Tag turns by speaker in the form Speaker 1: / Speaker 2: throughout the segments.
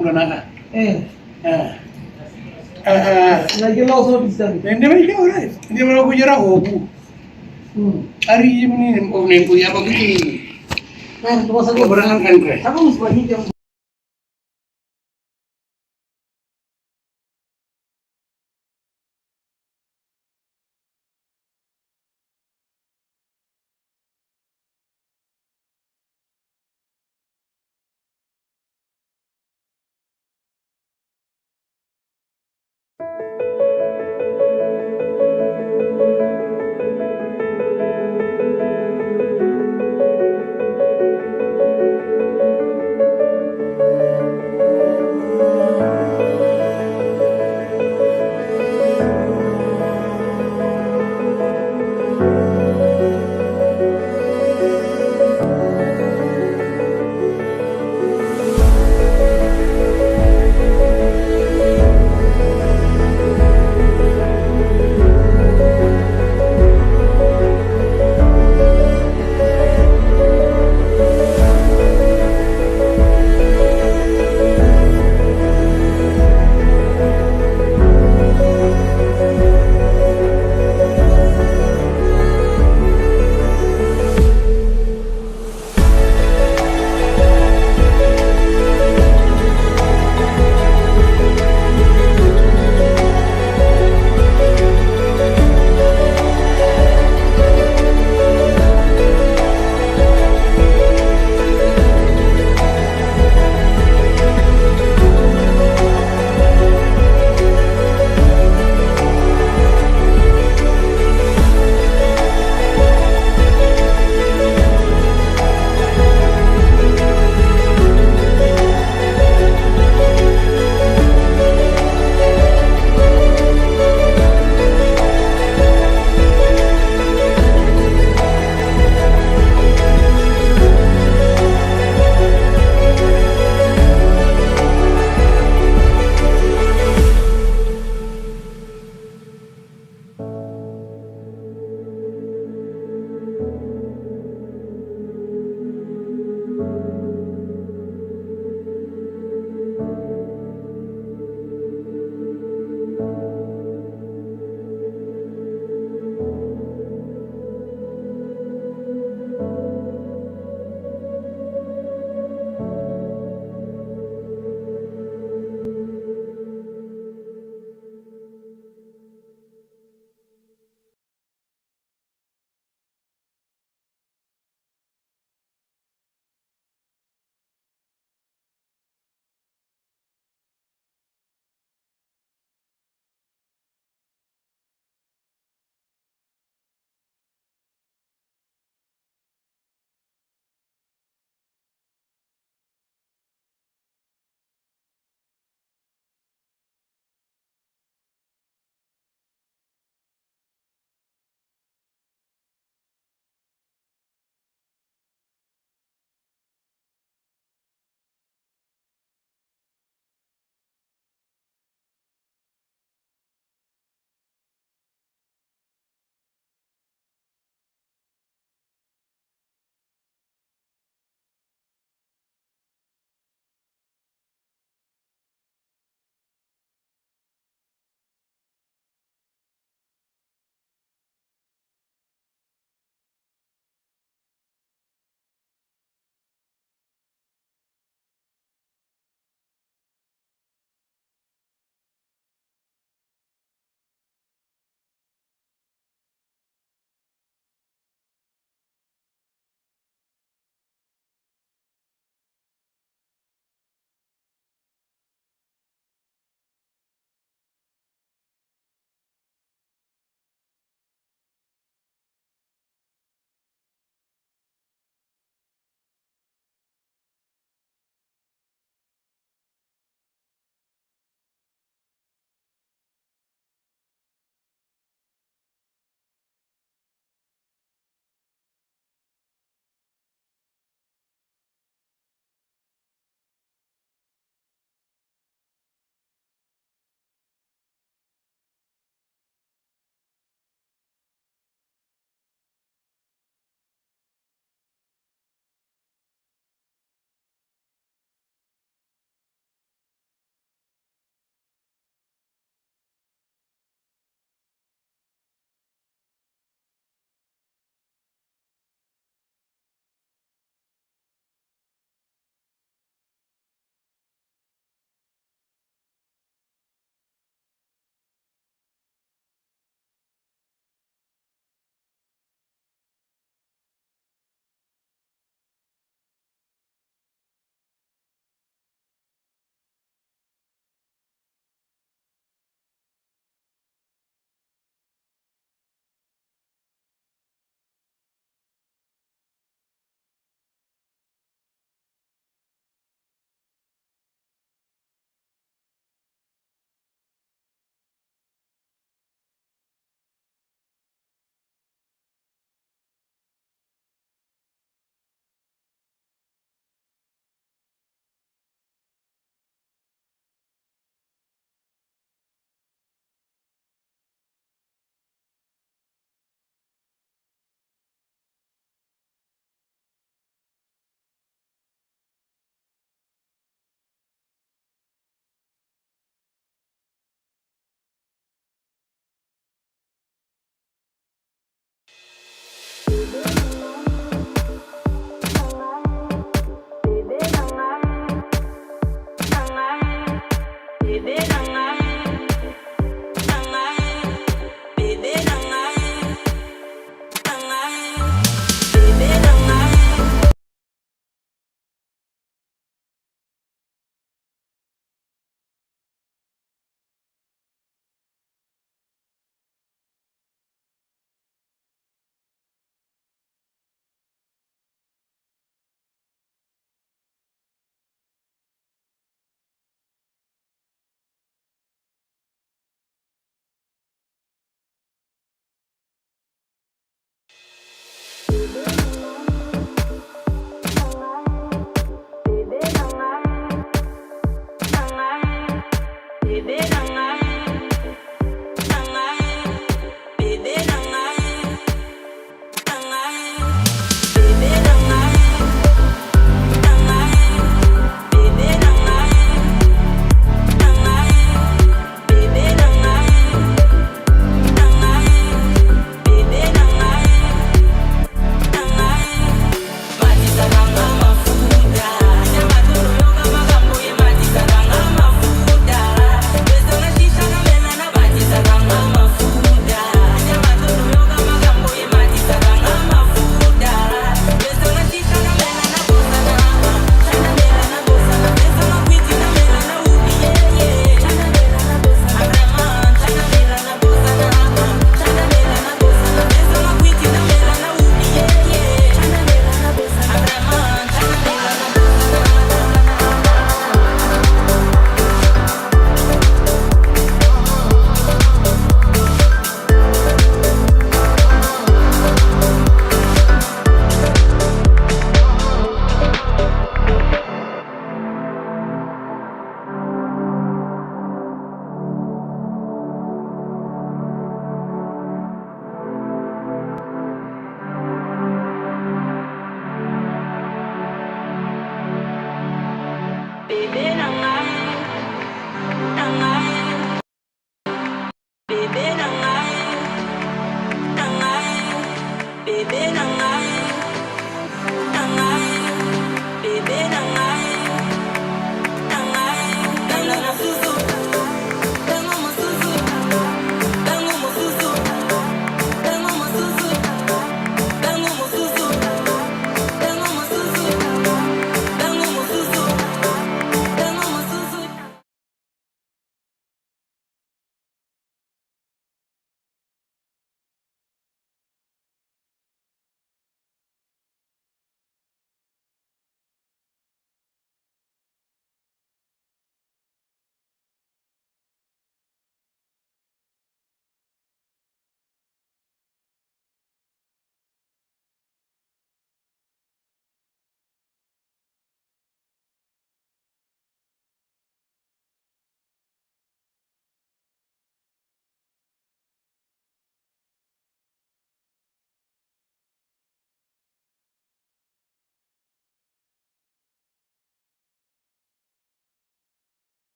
Speaker 1: na.
Speaker 2: Eh.
Speaker 1: Nagyan ako sa pista. Hindi man ikaw na. Hindi man ako jara obu. Ari ini nih punya apa begini?
Speaker 2: Nah, tuwa sa
Speaker 1: Berangan kan kre.
Speaker 2: Ako mas mahigit ang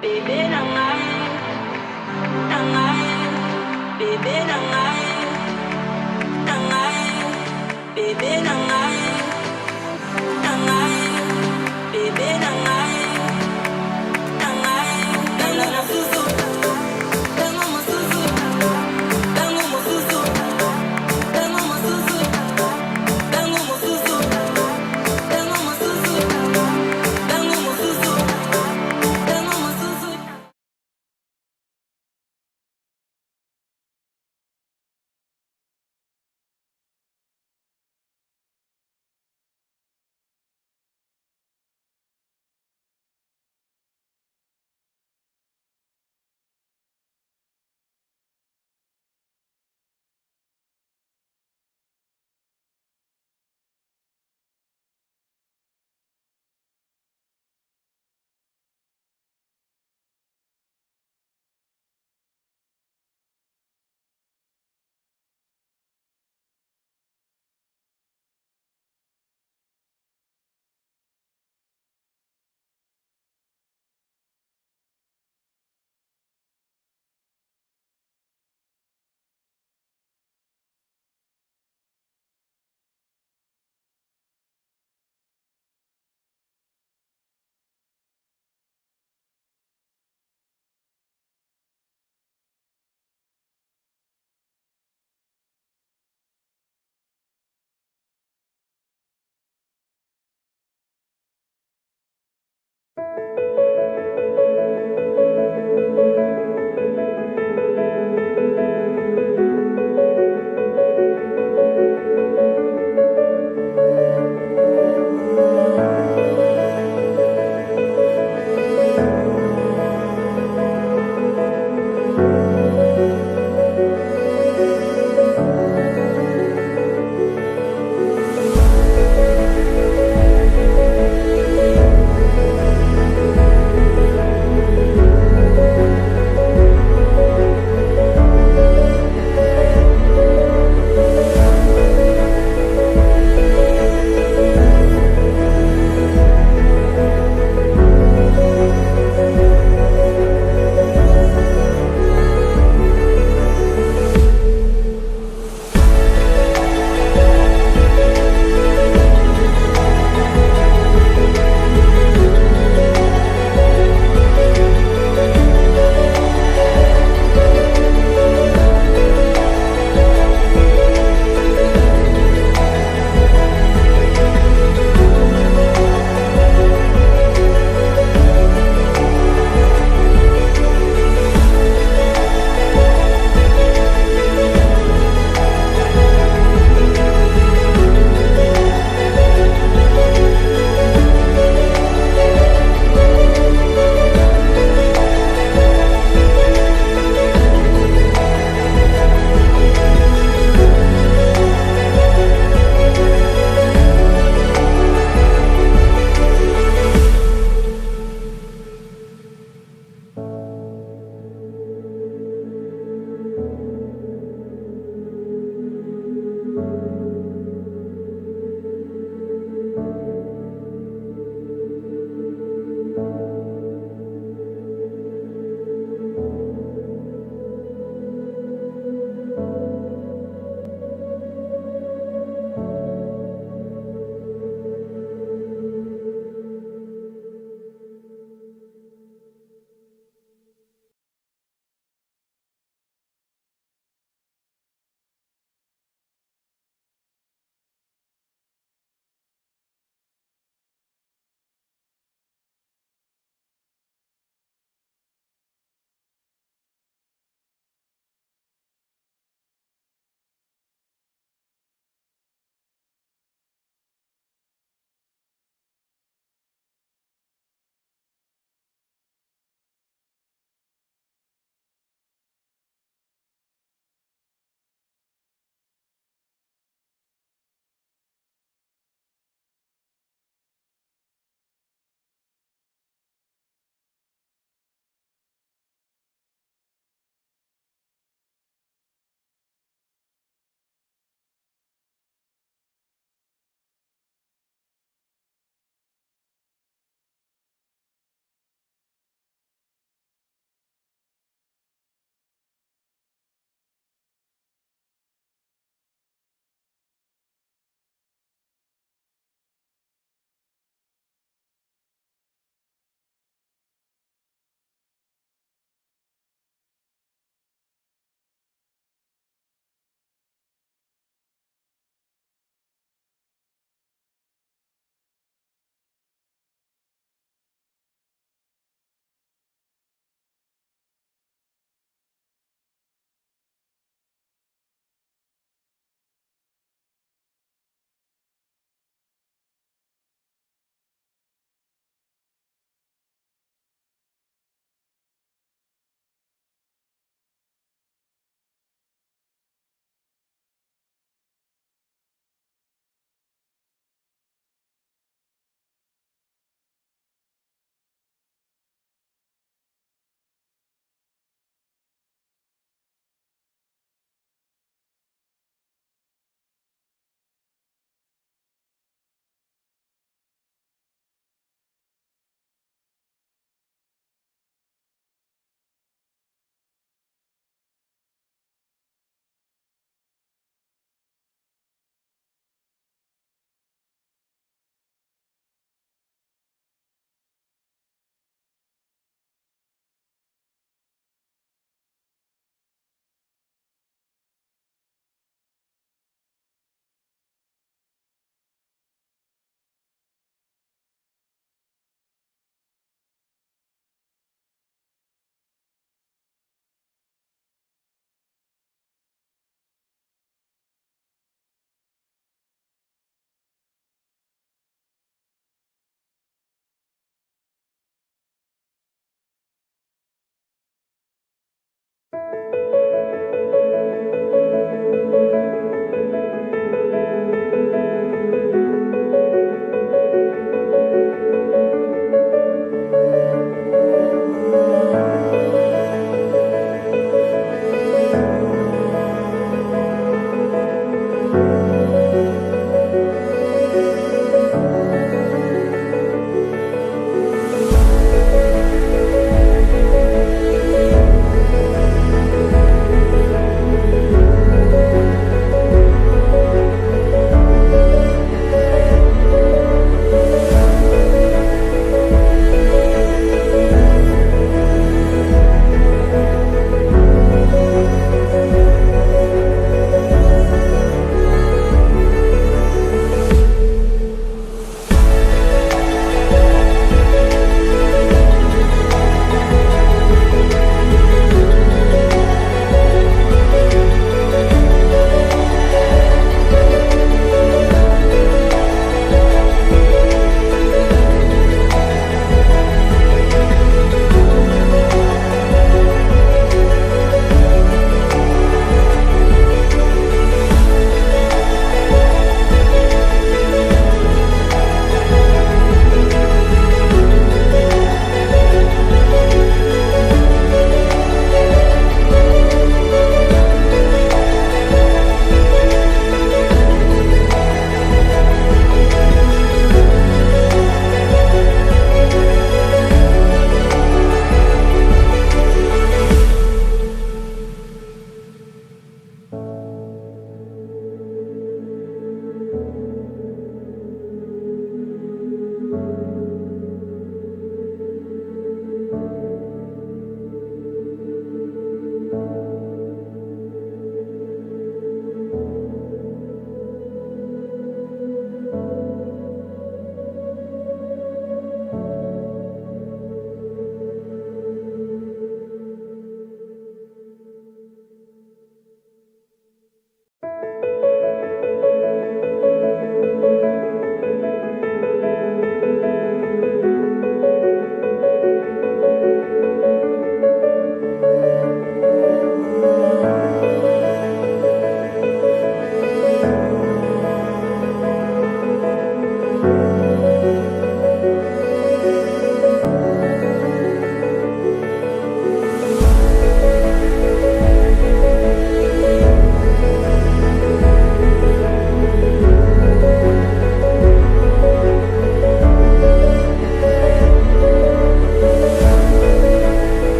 Speaker 3: baby nangai, nangai, baby nangai, nangai, baby nangai, nangai, baby nangai, nangai, nangai masusu, nangai masusu, nangai masusu, nangai masusu, nangai masusu, nangai masusu, nangai masusu, nangai masusu.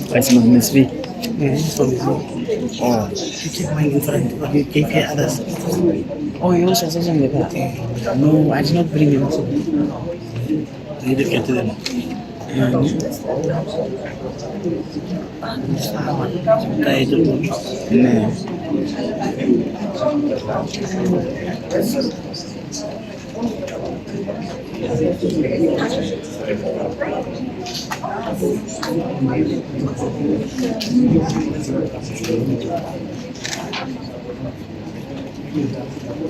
Speaker 4: That's my Miss V.
Speaker 1: This one is not.
Speaker 4: Oh,
Speaker 1: You keep mine in front. You gave here others.
Speaker 4: oh, you also said something like that? No, I did not bring it.
Speaker 1: You didn't get to them.
Speaker 4: No.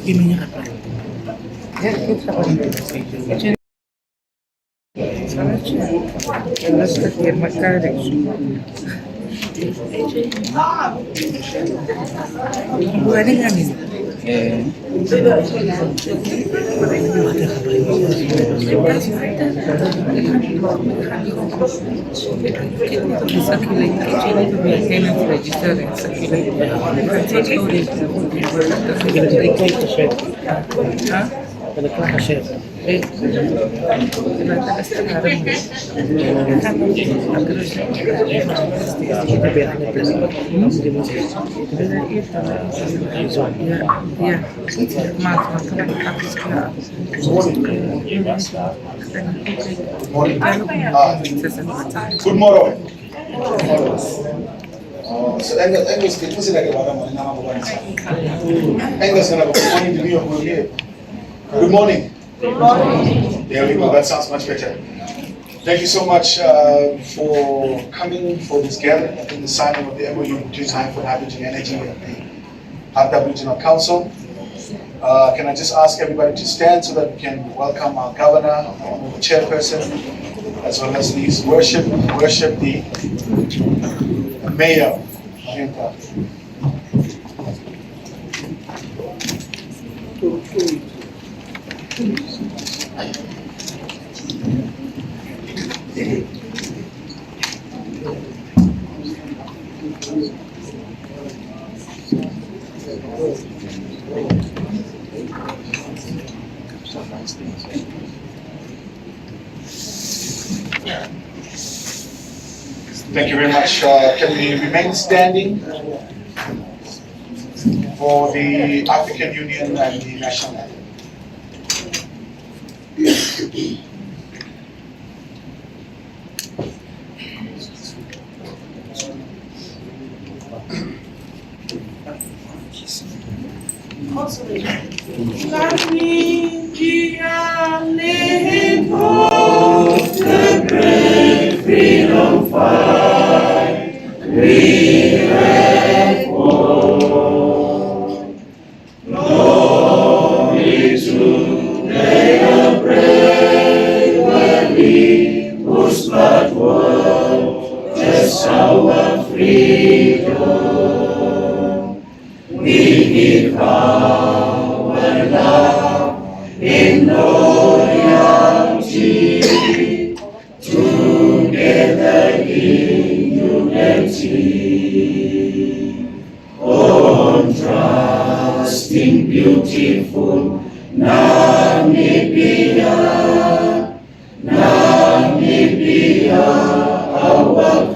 Speaker 1: Give me your
Speaker 5: Good morning. So Angus kita mesti lagi orang mana nama bukan. Angus kenapa good morning to you over here. Good morning. Good morning. There we go. That sounds much better. Thank you so much for coming for this gathering. I think the signing of the MOU between Hyphen Hydrogen Energy and the Hardap Regional Council. Can I just ask everybody to stand so that we can welcome our governor, our chairperson, as well as these worship the mayor. Thank you very much. Can we remain standing for the African Union and the national anthem?
Speaker 6: The great freedom fight we have won. Glory to their brave worthy whose blood won just our freedom. We give our love in loyalty. Together in unity, on trusting beautiful Namibia, our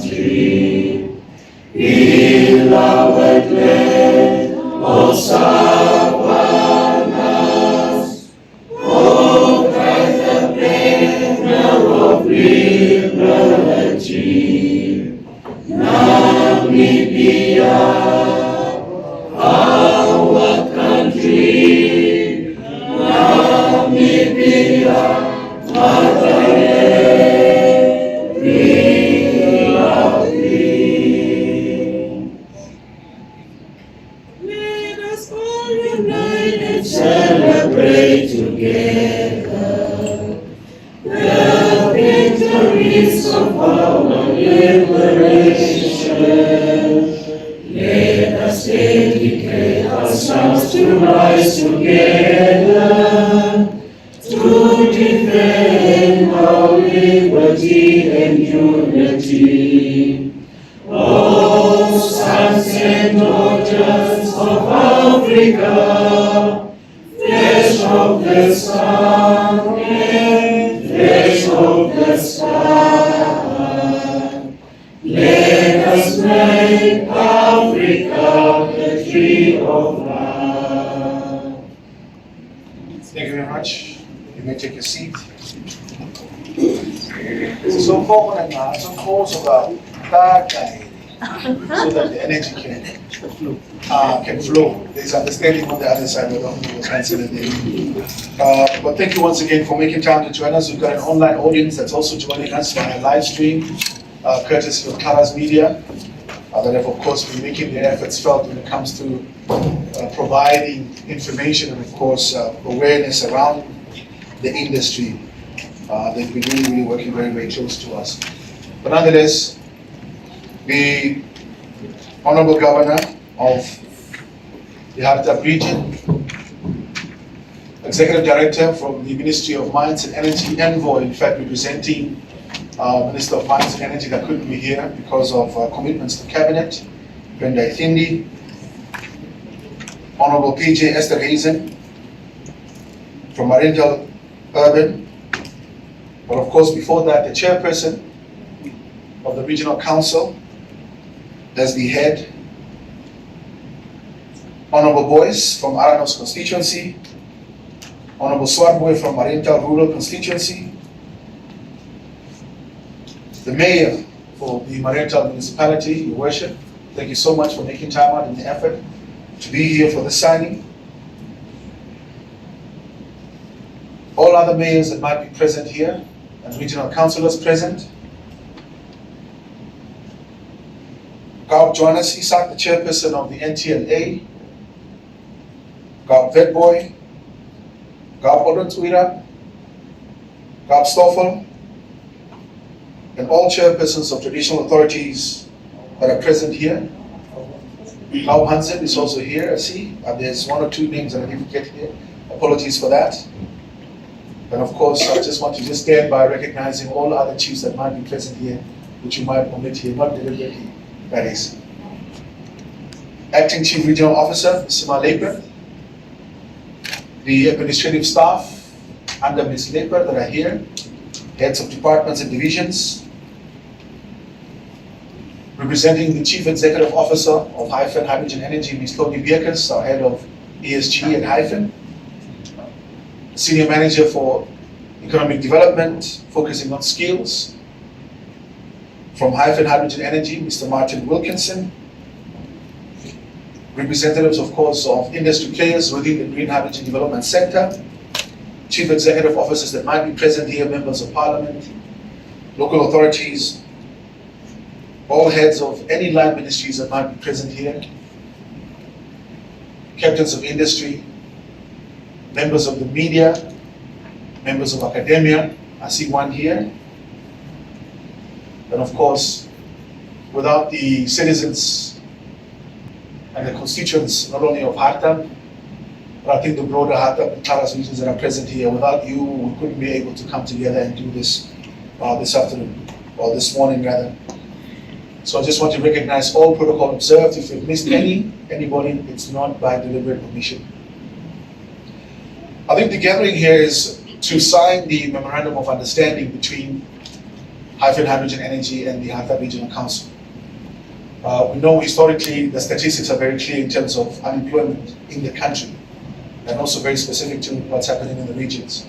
Speaker 6: country, beloved land of savannas, oh, Christ the banner of liberty, Namibia, our country, Namibia. celebrate together the victories of our liberation. Let us dedicate ourselves to rise together to defend our liberty and unity. Oh, sons and daughters of Africa, flesh of the sun and flesh of the sky, let us make Africa the tree of life.
Speaker 5: Thank you very much. You may take your seat. So forward and some calls about that guy, so that the energy can flow. There's understanding on the other side of the consider but thank you once again for making time to join us. We've got an online audience that's also joining us via live stream, courtesy of Kara's Media, that have of course been making their efforts felt when it comes to providing information and of course awareness around the industry. They've been really working very, very close to us. But nonetheless, the Honorable Governor of the Hardap region, Executive Director from the Ministry of Mines and Energy, Envoy, in fact, representing Minister of Mines and Energy that couldn't be here because of commitments to Cabinet, Brenda Ithindi, Honorable PJ Esther Hazen from Mariental Urban, but of course before that, the Chairperson of the Regional Council as the head, Honorable Boyce from Aranos constituency, Honorable Swartboy from Mariental Rural constituency, the Mayor for the Mariental municipality, Your Worship, thank you so much for making time out in the effort to be here for the signing. All other mayors that might be present here and regional councillors present. Gab Jonas Isak, the chairperson of the NTLA, Gab Vetboy, Gab Odontwira, Gab Stoffel, and all chairpersons of traditional authorities that are present here. Gab Hansen is also here, I see. There's one or two names that I didn't get here. Apologies for that. And of course, I just want to stand by recognizing all other chiefs that might be present here, which you might omit here, not deliberately, that is. Acting Chief Regional Officer, Mr. Leper, the administrative staff under Ms. Leper that are here, heads of departments and divisions, representing the Chief Executive Officer of Hyphen Hydrogen Energy, Ms. Tony Bierkes, our head of ESG and Hyphen, Senior Manager for Economic Development, focusing on skills, from Hyphen Hydrogen Energy, Mr. Martin Wilkinson, representatives, of course, of industry players within the green hydrogen development sector, chief executive officers that might be present here, members of parliament, local authorities, all heads of any line ministries that might be present here, captains of industry, members of the media, members of academia, I see one here, and of course, without the citizens and the constituents, not only of Hardap, but I think the broader Hardap and Taras regions that are present here, without you, we couldn't be able to come together and do this this afternoon, or this morning rather. So I just want to recognize all protocol observed. If we've missed anybody, it's not by deliberate omission. I think the gathering here is to sign the Memorandum of Understanding between Hyphen Hydrogen Energy and the Hardap Regional Council. We know historically the statistics are very clear in terms of unemployment in the country, and also very specific to what's happening in the regions.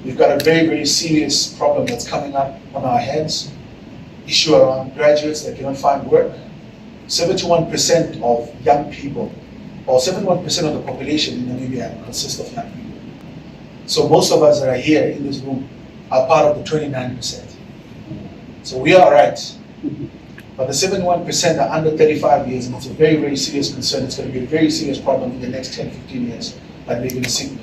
Speaker 5: We've got a very, very serious problem that's coming up on our hands, issue around graduates that cannot find work. 71% of young people, or 71% of the population in Namibia consists of young people. So most of us that are here in this room are part of the 29%. So we are right. But the 71% are under 35 years, and it's a very, very serious concern. It's going to be a very serious problem in the next 10, 15 years that we're going to see.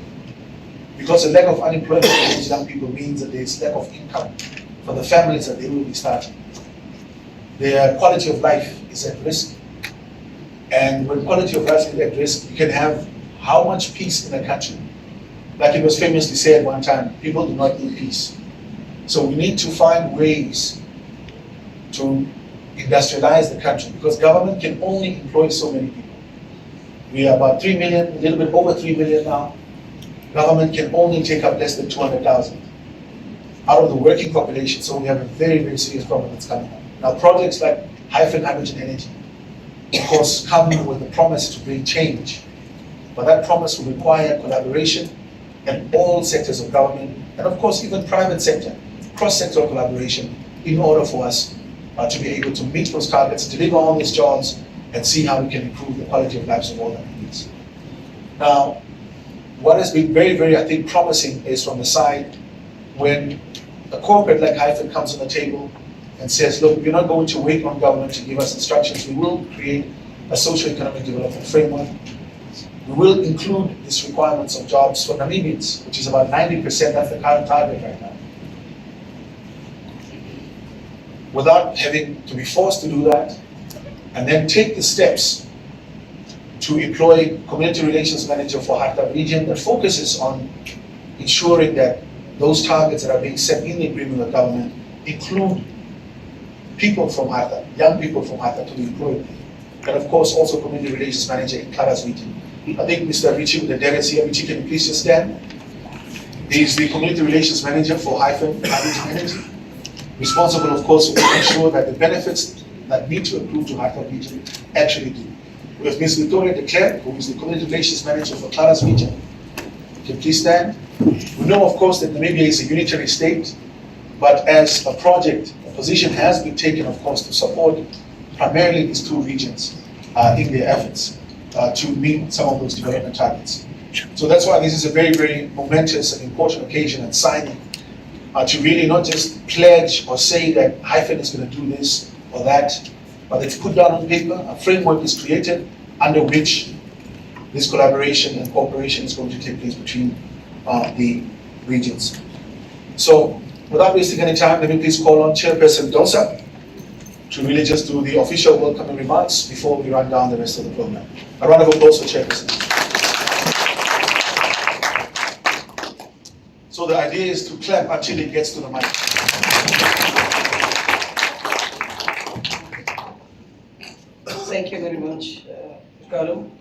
Speaker 5: Because the lack of unemployment for those young people means that there's lack of income for the families that they will be starting. Their quality of life is at risk. And when quality of life is at risk, you can have how much peace in a country. Like it was famously said one time, people do not need peace. So we need to find ways to industrialize the country, because government can only employ so many people. We are about 3 million, a little bit over 3 million now. Government can only take up less than 200,000 out of the working population, so we have a very, very serious problem that's coming up. Now projects like Hyphen hydrogen energy, of course, come with a promise to bring change, but that promise will require collaboration in all sectors of government, and of course even private sector, cross-sectoral collaboration, in order for us to be able to meet those targets, deliver on these jobs, and see how we can improve the quality of lives of all that needs. Now, what has been very, very, I think, promising is from the side when a corporate like Hyphen comes on the table and says, look, we're not going to wait on government to give us instructions. We will create a socio-economic development framework. We will include these requirements of jobs for Namibians, which is about 90%, that's the current target right now. Without having to be forced to do that, and then take the steps to employ community relations manager for Hardap region that focuses on ensuring that those targets that are being set in the agreement with government include people from Hardap, young people from Hardap to be employed. And of course also community relations manager in Kala's region. I think Mr. Richie with the delegates here, Richie, can you please just stand? He's the community relations manager for Hyphen Hydrogen Energy, responsible of course for making sure that the benefits that need to accrue to Hardap region actually do. We have Ms. Victoria de Klerk, who is the community relations manager for Kala's region. Can you please stand? We know of course that Namibia is a unitary state, but as a project, a position has been taken of course to support primarily these two regions in their efforts to meet some of those development targets. So that's why this is a very, very momentous and important occasion and signing to really not just pledge or say that Hyphen is going to do this or that, but it's put down on paper, a framework is created under which this collaboration and cooperation is going to take place between the regions. So without wasting any time, let me please call on Chairperson Dosa to really just do the official welcoming remarks before we run down the rest of the program. A round of applause for Chairperson. So the idea is to clap until it gets to the mic.
Speaker 2: Thank you very much, Ricardo.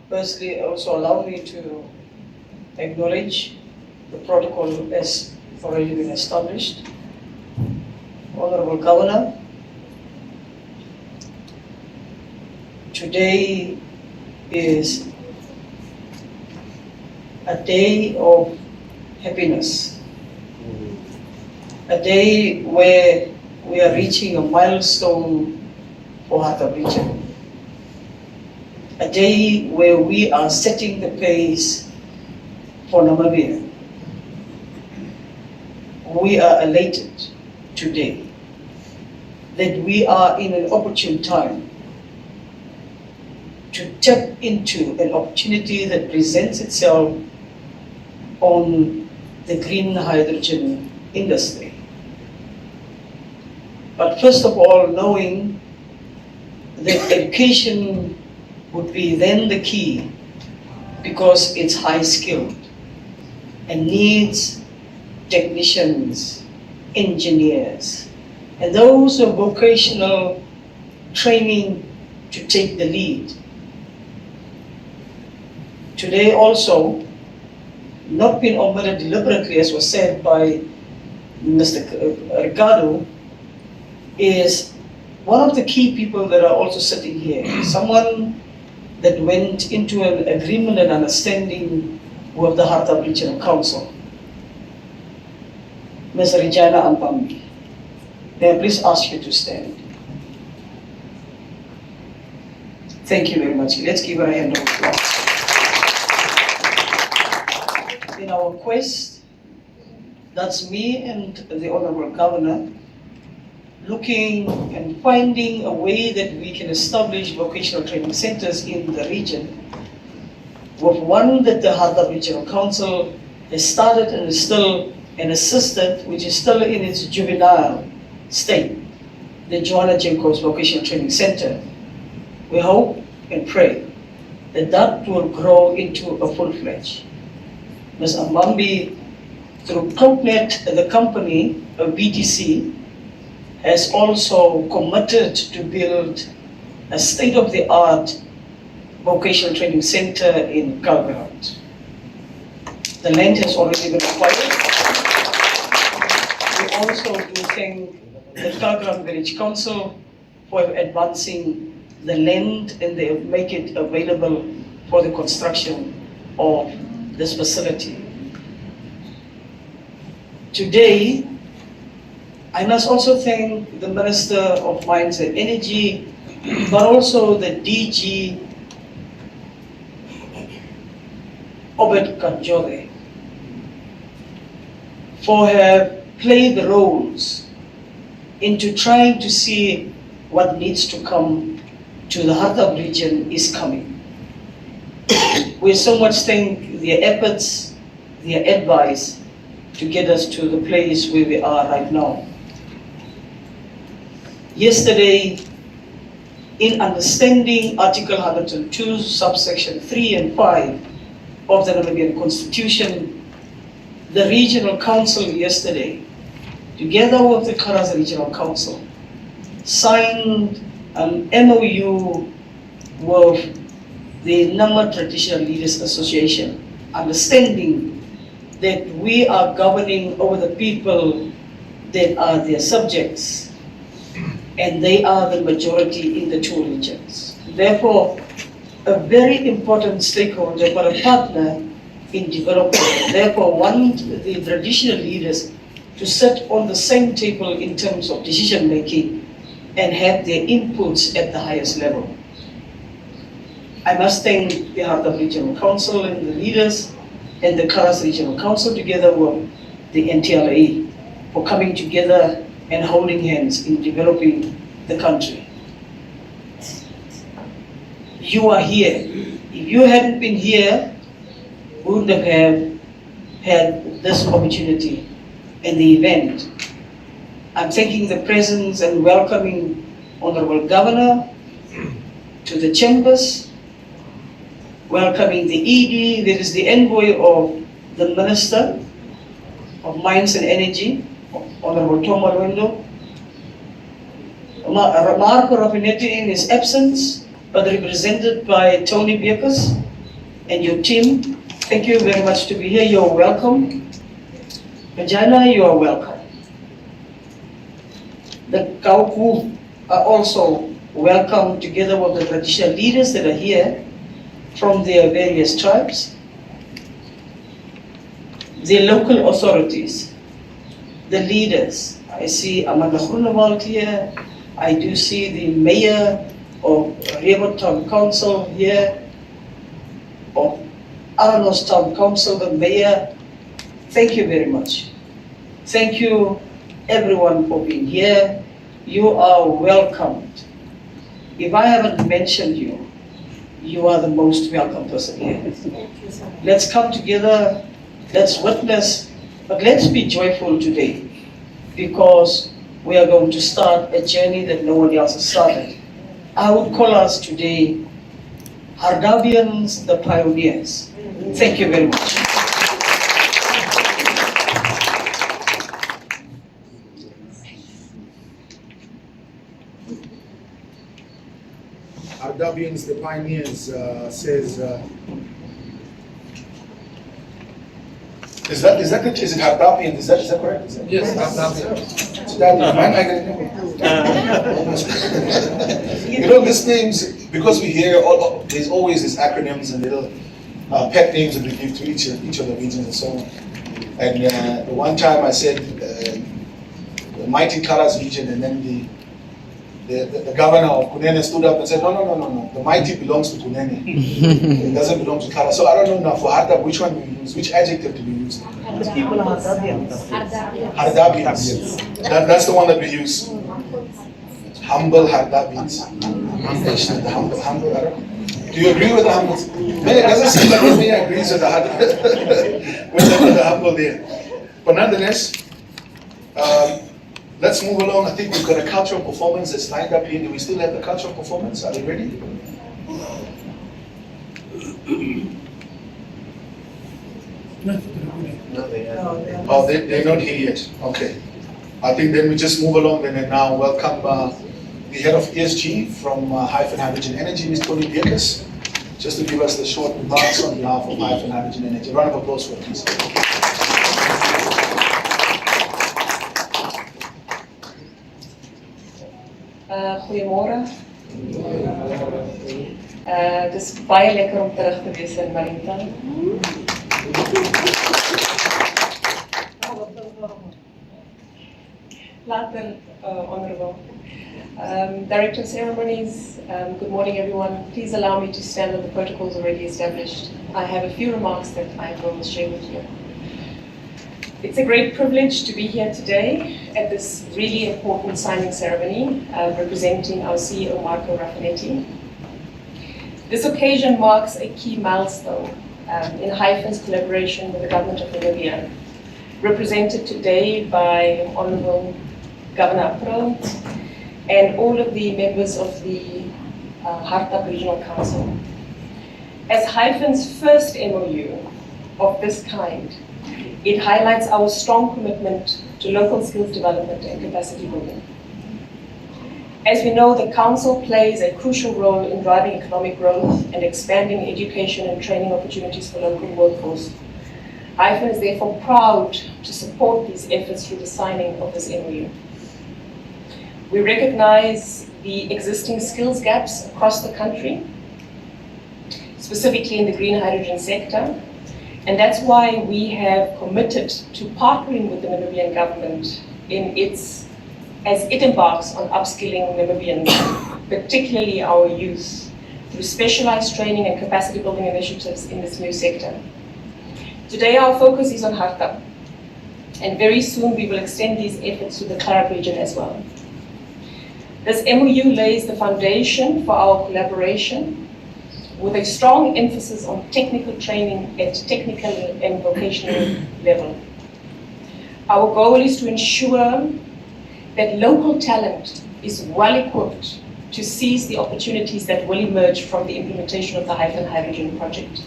Speaker 2: Firstly, also allow me to acknowledge the protocol as already been established. Honorable Governor, today is a day of happiness, a day where we are reaching a milestone for Hardap region, a day where we are setting the pace for Namibia. We are elated today that we are in an opportune time to tap into an opportunity that presents itself on the green hydrogen industry. But first of all, knowing that education would be then the key, because it's high skilled and needs technicians, engineers, and those with vocational training to take the lead. Today also, not been omitted deliberately, as was said by Mr. Ricardo, is one of the key people that are also sitting here, someone that went into an agreement and understanding with the Hardap Regional Council, Ms. Regina Ampambi. May I please ask you to stand? Thank you very much. Let's give her a hand of applause. In our quest, that's me and the Honorable Governor, looking and finding a way that we can establish vocational training centers in the region. with one that the Hardap Regional Council has started and is still and assisted, which is still in its juvenile state, the Joanna Jacobs Vocational Training Center. We hope and pray that that will grow into a full-fledged. Ms. Amambi, through CompNet, the company of BTC, has also committed to build a state-of-the-art vocational training center in Kalverhout. The land has already been acquired. We also do thank the Kalgram Village Council for advancing the land and they make it available for the construction of this facility. Today, I must also thank the Minister of Mines and Energy, but also the DG, Obed Kanjore, for have played the roles into trying to see what needs to come to the Hardap region is coming. We so much thank their efforts, their advice to get us to the place where we are right now. Yesterday, in understanding Article 102, subsection 3 and 5 of the Namibian Constitution, the Regional Council yesterday, together with the Karas Regional Council, signed an MOU with the Nama Traditional Leaders Association, understanding that we are governing over the people that are their subjects, and they are the majority in the two regions. Therefore, a very important stakeholder, but a partner in development. Therefore, want the traditional leaders to sit on the same table in terms of decision making and have their inputs at the highest level. I must thank the Hardap Regional Council and the leaders and the Karas Regional Council together with the NTLA for coming together and holding hands in developing the country. You are here. If you hadn't been here, we wouldn't have had this opportunity and the event. I'm thanking the presence and welcoming Honorable Governor to the chambers, welcoming the ED, that is the envoy of the Minister of Mines and Energy, Honorable Tom Malwendo, Marco Raffinetti in his absence, but represented by Tony Beekers and your team. Thank you very much to be here. You're welcome. Regina, you are welcome. The Kauku are also welcome together with the traditional leaders that are here from their various tribes, the local authorities, the leaders. I see Amanda Groenewald here. I do see the mayor of Rehoboth Town Council here, of Aranos Town Council, the mayor. Thank you very much. Thank you everyone for being here. You are welcomed. If I haven't mentioned you, you are the most welcome person here. Let's come together, let's witness, but let's be joyful today because we are going to start a journey that no one else has started. I would call us today Hardabians, the pioneers. Thank you very much.
Speaker 5: Hardabians, the pioneers, says. Is it Hardabian? Is that correct?
Speaker 1: Yes, Hardabian.
Speaker 5: You know, these names, because we hear there's always these acronyms and little pet names that we give to each of the regions and so on. And the one time I said the mighty Karas region, and then the governor of Kunene stood up and said, no, the mighty belongs to Kunene. It doesn't belong to Karas. So I don't know now for Hardap, which one we use, which adjective do we use?
Speaker 2: The people are Hardabians.
Speaker 5: Hardabians. That's the one that we use. Humble Hardabians. Humble, I don't know. Do you agree with the humble? It doesn't seem like the mayor agrees with the humble there. But nonetheless, let's move along. I think we've got a cultural performance that's lined up here. Do we still have the cultural performance? Are they ready? Oh, they're not here yet. Okay. I think then we just move along then and now welcome the head of ESG from Hyphen Hydrogen Energy, Ms. Tony Bierkes, just to give us the short remarks on behalf of Hyphen Hydrogen Energy. A round of applause for her, please.
Speaker 7: Goeiemôre. Dis baie lekker om terug te wees in Wellington. Later, Honorable. Director of Ceremonies, good morning everyone. Please allow me to stand on the protocols already established. I have a few remarks that I will share with you. It's a great privilege to be here today at this really important signing ceremony representing our CEO Marco Raffanetti. This occasion marks a key milestone in Hyphen's collaboration with the government of Namibia, represented today by Honorable Governor Pro and all of the members of the Hardap Regional Council. As Hyphen's first MOU of this kind, it highlights our strong commitment to local skills development and capacity building. As we know, the Council plays a crucial role in driving economic growth and expanding education and training opportunities for local workforce. Hyphen is therefore proud to support these efforts through the signing of this MOU. We recognize the existing skills gaps across the country, specifically in the green hydrogen sector, and that's why we have committed to partnering with the Namibian government as it embarks on upskilling Namibians, particularly our youth, through specialized training and capacity building initiatives in this new sector. Today our focus is on Hardap, and very soon we will extend these efforts to the Hardap region as well. This MOU lays the foundation for our collaboration with a strong emphasis on technical training at technical and vocational level. Our goal is to ensure that local talent is well equipped to seize the opportunities that will emerge from the implementation of the Hyphen Hydrogen project.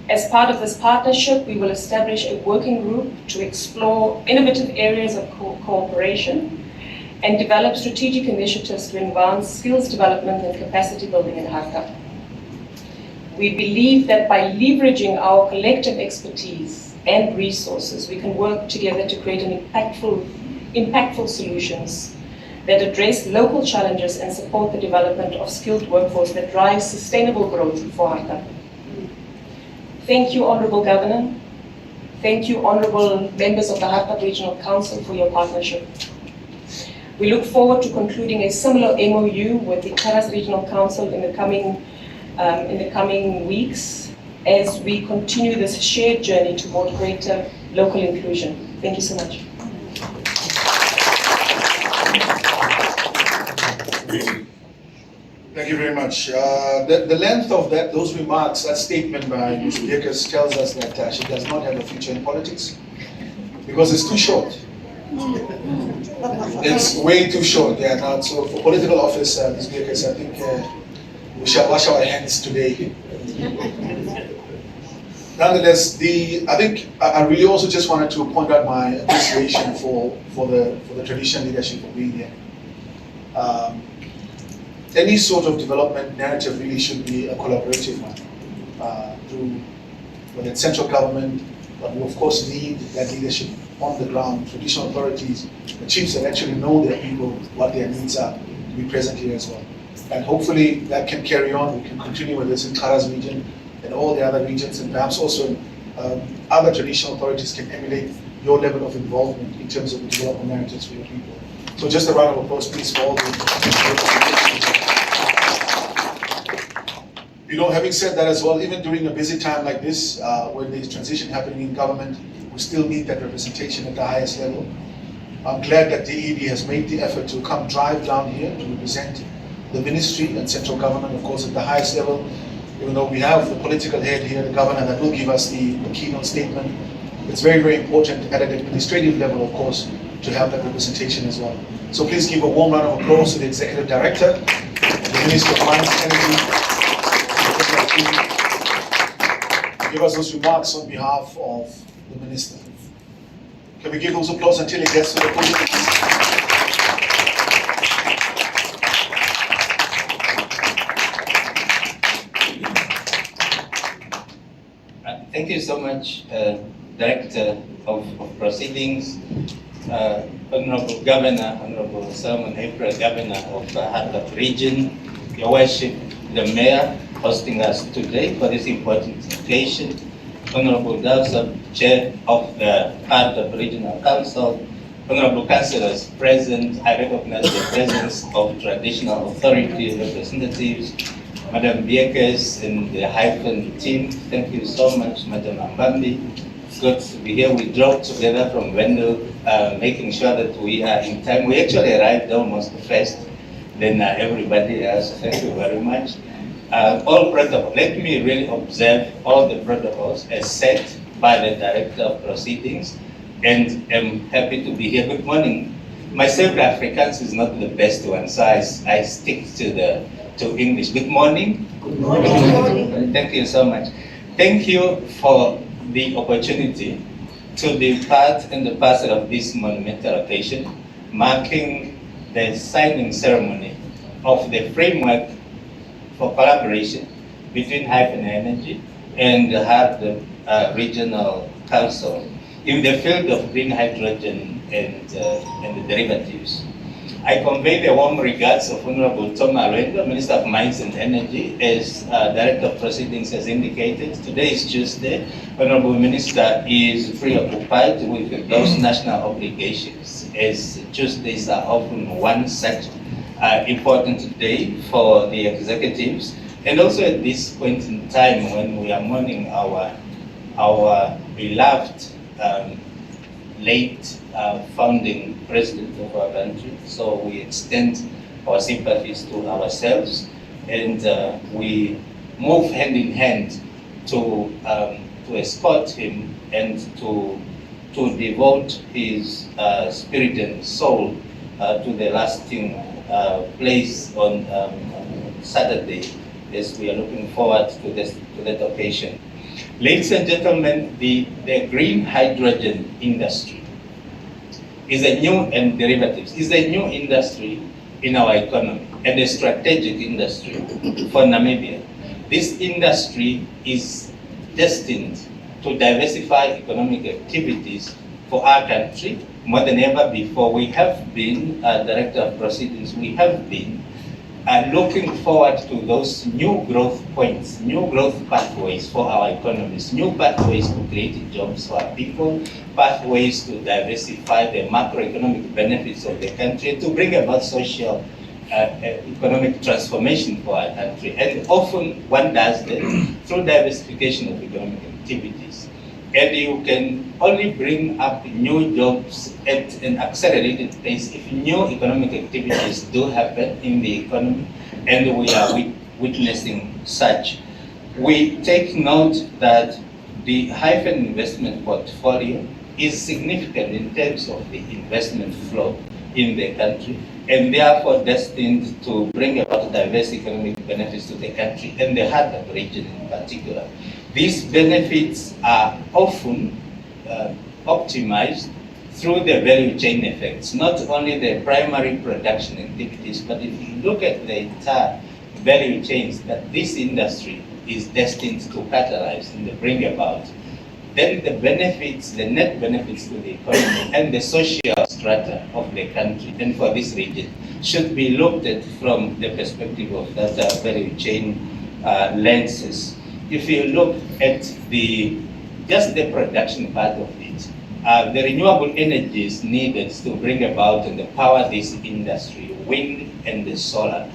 Speaker 7: As part of this partnership, we will establish a working group to explore innovative areas of cooperation and develop strategic initiatives to advance skills development and capacity building in Hardap. We believe that by leveraging our collective expertise and resources, we can work together to create impactful solutions that address local challenges and support the development of skilled workforce that drives sustainable growth for Hardap. Thank you, Honourable Governor. Thank you, Honourable members of the Hardap Regional Council for your partnership. We look forward to concluding a similar MOU with the Karas Regional Council in the coming weeks as we continue this shared journey toward greater local inclusion. Thank you so much.
Speaker 5: Thank you very much. The length of those remarks, that statement by Ms. Bierkes tells us that she does not have a future in politics because it's too short. It's way too short. Yeah, now, so for political office, Ms. Bierkes, I think we shall wash our hands today. Nonetheless, I really also just wanted to point out my appreciation for the traditional leadership of being here. Any sort of development narrative really should be a collaborative one through whether it's central government, but we of course need that leadership on the ground, traditional authorities, the chiefs that actually know their people, what their needs are, to be present here as well. And hopefully that can carry on. We can continue with this in Karas region and all the other regions, and perhaps also other traditional authorities can emulate your level of involvement in terms of the development narratives for your people. So just a round of applause, please, for all the having said that as well, even during a busy time like this, when there's transition happening in government, we still need that representation at the highest level. I'm glad that the EB has made the effort to come drive down here to represent the ministry and central government, of course, at the highest level, even though we have the political head here, the governor, that will give us the keynote statement. It's very, very important at an administrative level, of course, to have that representation as well. So please give a warm round of applause to the Executive Director, the Minister of Mines and Energy, give us those remarks on behalf of the Minister. Can we give those applause until he gets to the podium?
Speaker 8: Thank you so much, Director of Proceedings, Honorable Governor, Honorable Solomon April, Governor of Hardap Region, Your Worship, the Mayor, hosting us today for this important occasion, Honorable Dawson, Chair of the Hardap Regional Council, Honorable Councillors present, I recognize the presence of traditional authority representatives, Madam Biekes and the Hyphen team. Thank you so much, Madam Ambambi. It's good to be here. We drove together from Wendell, making sure that we are in time. We actually arrived almost first, then everybody else. Thank you very much. All protocols, let me really observe all the protocols as set by the Director of Proceedings, and I'm happy to be here. Good morning. My South Afrikaans is not the best one, so I stick to English. Good morning.
Speaker 2: Good morning. Good morning.
Speaker 8: Thank you so much. Thank you for the opportunity to be part and the parcel of this monumental occasion, marking the signing ceremony of the framework for collaboration between Hyphen Energy and the Hardap Regional Council in the field of green hydrogen and the derivatives. I convey the warm regards of Honorable Tom Arendo, Minister of Mines and Energy, as Director of Proceedings has indicated. Today is Tuesday. Honorable Minister is preoccupied with those national obligations, as Tuesdays are often one such important day for the executives. And also at this point in time when we are mourning our beloved late founding president of our country. So we extend our sympathies to ourselves, and we move hand in hand to escort him and to devote his spirit and soul to the lasting place on Saturday, as we are looking forward to that occasion. Ladies and gentlemen, the green hydrogen industry is a new, and derivatives is a new industry in our economy and a strategic industry for Namibia. This industry is destined to diversify economic activities for our country more than ever before. We have been, Director of Proceedings, we have been looking forward to those new growth points, new growth pathways for our economies, new pathways to create jobs for our people, pathways to diversify the macroeconomic benefits of the country, to bring about social economic transformation for our country. And often one does that through diversification of economic activities. And you can only bring up new jobs at an accelerated pace if new economic activities do happen in the economy, and we are witnessing such. We take note that the Hyphen investment portfolio is significant in terms of the investment flow in the country, and therefore destined to bring about diverse economic benefits to the country and the Hardap region in particular. These benefits are often optimized through the value chain effects, not only the primary production activities, but if you look at the entire value chains that this industry is destined to catalyze and bring about, then the benefits, the net benefits to the economy and the social strata of the country and for this region should be looked at from the perspective of that value chain lenses. If you look at just the production part of it, the renewable energies needed to bring about and power this industry, wind and the solar,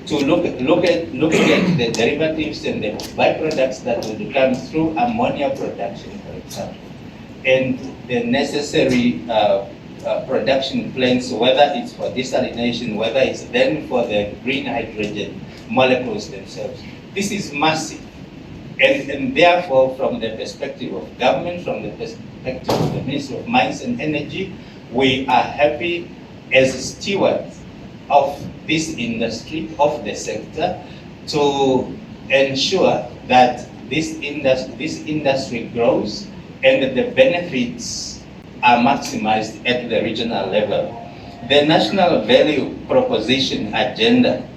Speaker 8: to looking at the derivatives and the byproducts that will come through ammonia production, for example, and the necessary production plants, whether it's for desalination, whether it's then for the green hydrogen molecules themselves. This is massive. And therefore, from the perspective of government, from the perspective of the Ministry of Mines and Energy, we are happy as stewards of this industry, of the sector, to ensure that this industry grows and that the benefits are maximized at the regional level. The national value proposition agenda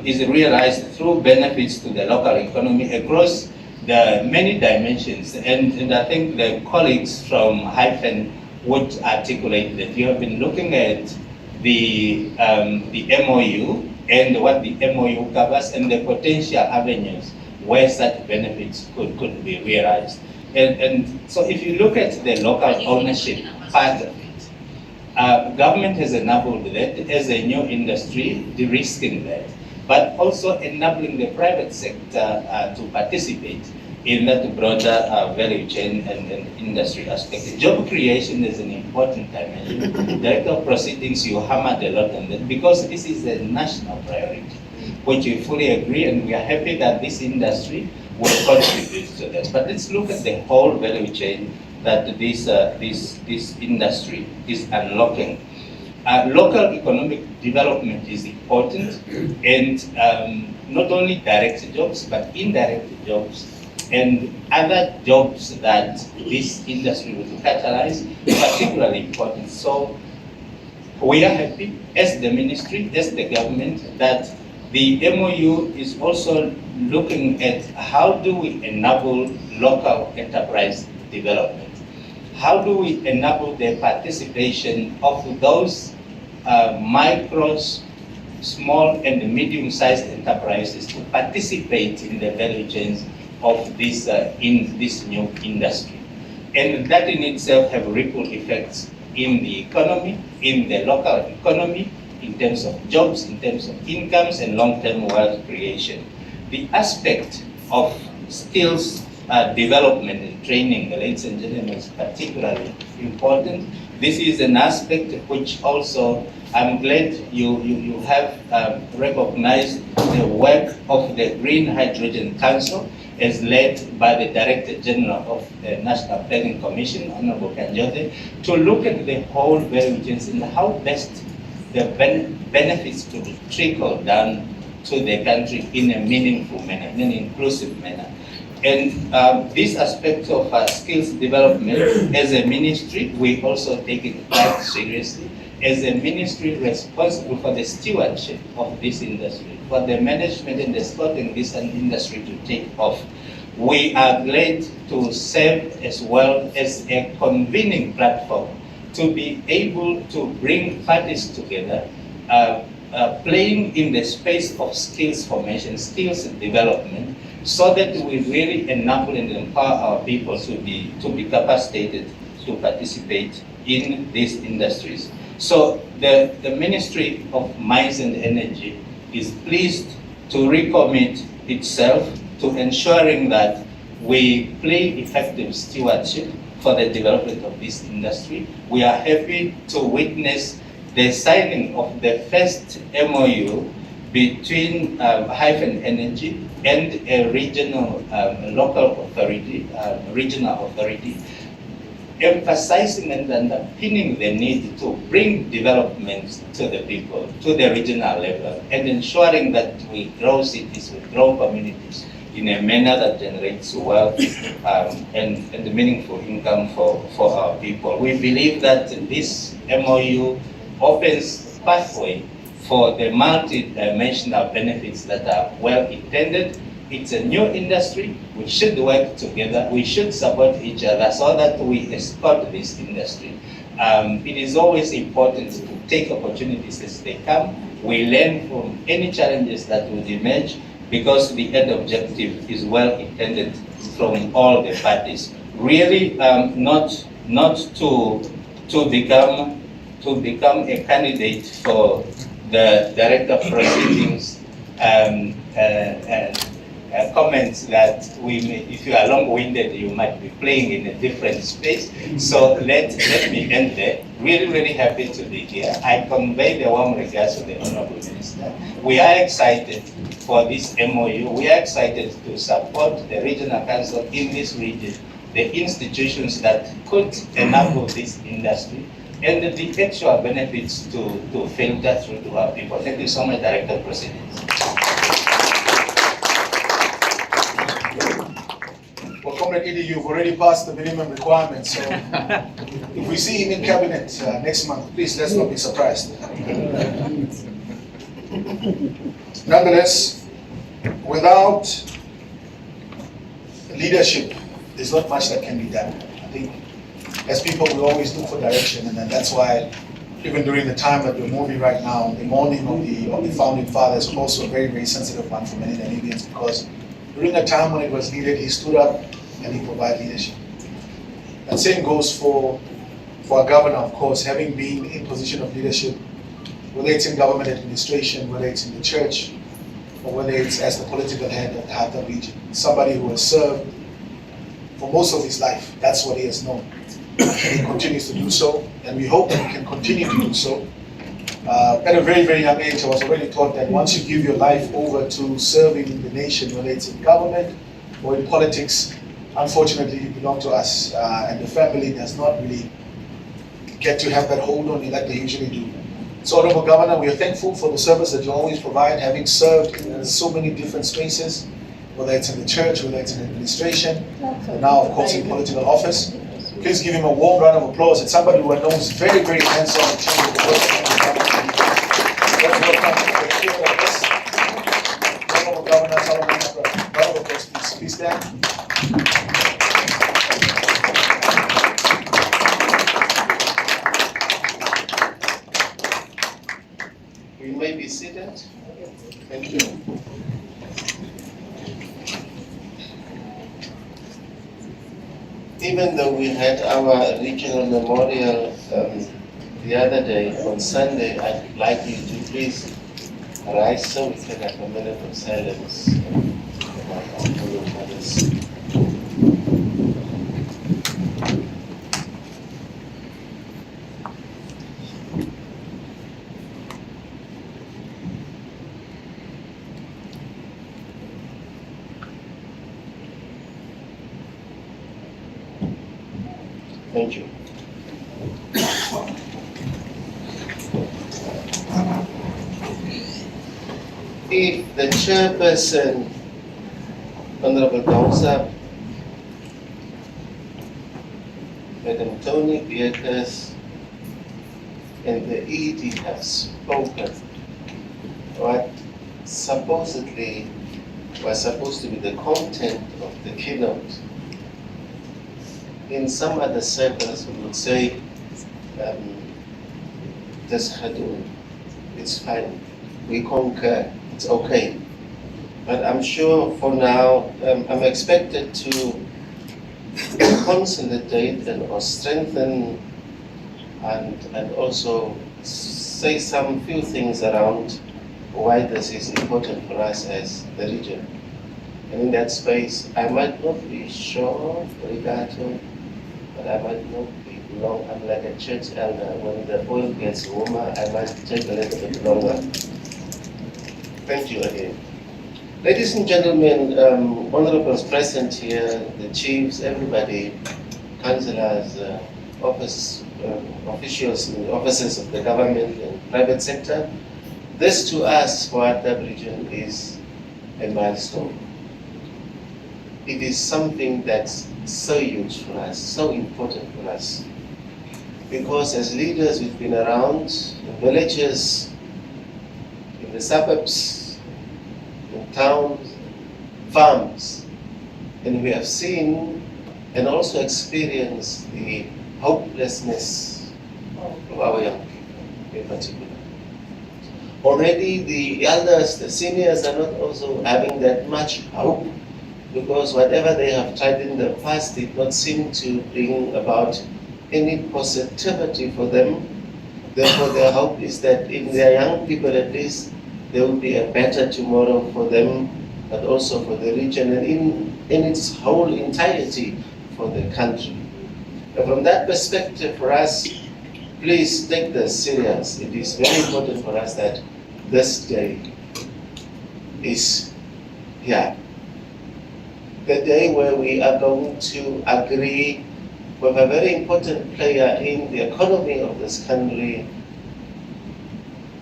Speaker 8: is realized through benefits to the local economy across the many dimensions. And I think the colleagues from Hyphen would articulate that. You have been looking at the MOU and what the MOU covers and the potential avenues where such benefits could be realized. And so if you look at the local ownership part of it, government has enabled that as a new industry, de-risking that, but also enabling the private sector to participate in that broader value chain and industry aspect. Job creation is an important dimension. Director of Proceedings, you hammered a lot on that because this is a national priority, which we fully agree, and we are happy that this industry will contribute to that. But let's look at the whole value chain that this industry is unlocking. Local economic development is important, and not only direct jobs, but indirect jobs and other jobs that this industry will catalyze, particularly important. So we are happy as the ministry, as the government, that the MOU is also looking at how do we enable local enterprise development? How do we enable the participation of those micros, small and medium-sized enterprises to participate in the value chains of this in this new industry? And that in itself have ripple effects in the economy, in the local economy, in terms of jobs, in terms of incomes and long-term wealth creation. The aspect of skills development and training, ladies and gentlemen, is particularly important. This is an aspect which also I'm glad you have recognized the work of the Green Hydrogen Council as led by the Director General of the National Planning Commission, Honorable Kanjote, to look at the whole value chains and how best the benefits to be trickled down to the country in a meaningful manner, in an inclusive manner. And this aspect of skills development, as a ministry, we also take it quite seriously. As a ministry responsible for the stewardship of this industry, for the management and escorting this industry to take off, we are glad to serve as well as a convening platform to be able to bring parties together, playing in the space of skills formation, skills development, so that we really enable and empower our people to be capacitated to participate in these industries. So the Ministry of Mines and Energy is pleased to recommit itself to ensuring that we play effective stewardship for the development of this industry. We are happy to witness the signing of the first MOU between Hyphen Energy and a regional local authority, regional authority, emphasizing and underpinning the need to bring development to the people, to the regional level, and ensuring that we grow cities, we grow communities in a manner that generates wealth and meaningful income for our people. We believe that this MOU opens pathway for the multi-dimensional benefits that are well intended. It's a new industry. We should work together. We should support each other so that we escort this industry. It is always important to take opportunities as they come. We learn from any challenges that will emerge because the end objective is well intended from all the parties. Really, not to become a candidate for the Director of Proceedings comments that if you are long-winded, you might be playing in a different space. So let me end there. Really, really happy to be here. I convey the warm regards to the Honorable Minister. We are excited for this MOU. We are excited to support the regional council in this region, the institutions that could enable this industry, and the actual benefits to filter through to our people. Thank you so much, Director President.
Speaker 5: Well, Comrade Edie, you've already passed the minimum requirements, so if we see him in cabinet next month, please let's not be surprised. Nonetheless, without leadership, there's not much that can be done. I think as people, we always look for direction, and that's why even during the time that we're moving right now, the mourning of the founding fathers was also a very, very sensitive one for many Namibians, because during the time when it was needed, he stood up and he provided leadership. And same goes for a governor, of course, having been in position of leadership, whether it's in government administration, whether it's in the church, or whether it's as the political head of the Hardap region. Somebody who has served for most of his life. That's what he has known. And he continues to do so, and we hope that he can continue to do so. At a very, very young age, I was already taught that once you give your life over to serving the nation, whether it's in government or in politics, unfortunately, you belong to us, and the family does not really get to have that hold on you like they usually do. So, Honorable Governor, we are thankful for the service that you always provide, having served in so many different spaces, whether it's in the church, whether it's in administration, and now, of course, in political office. Please give him a warm round of applause. It's somebody who knows very, very hands-on in terms of the work that he's done. Let's welcome the chair of this, Honorable Governor Solomon. Round of applause, please. Please stand.
Speaker 8: We may be seated. Thank you. Even though we had our regional memorial the other day, on Sunday, I'd like you to please rise so we can have a minute of silence about our fallen mothers. Thank you. If the chairperson, Honorable Council, Madam Tony Beatrice, and the ED have spoken, what supposedly was supposed to be the content of the keynote, in some other circles, we would say, it's fine, we concur, it's okay. But I'm sure for now, I'm expected to consolidate and or strengthen and also say some few things around why this is important for us as the region. And in that space, I might not be sure, Ricardo, but I might not be long. I'm like a church elder. When the oil gets warmer, I might take a little bit longer. Thank you again. Ladies and gentlemen, honorables present here, the chiefs, everybody, councillors, officials in the offices of the government and private sector, this to us for Hardap region is a milestone. It is something that's so huge for us, so important for us. Because as leaders, we've been around in villages, in the suburbs, in towns, farms, and we have seen and also experienced the hopelessness of our young people in particular. Already the elders, the seniors are not also having that much hope, because whatever they have tried in the past did not seem to bring about any positivity for them. Therefore, their hope is that in their young people at least, there will be a better tomorrow for them
Speaker 9: but also for the region and in its whole entirety for the country. And from that perspective, for us, please take this serious. It is very important for us that this day is here. The day where we are going to agree with a very important player in the economy of this country,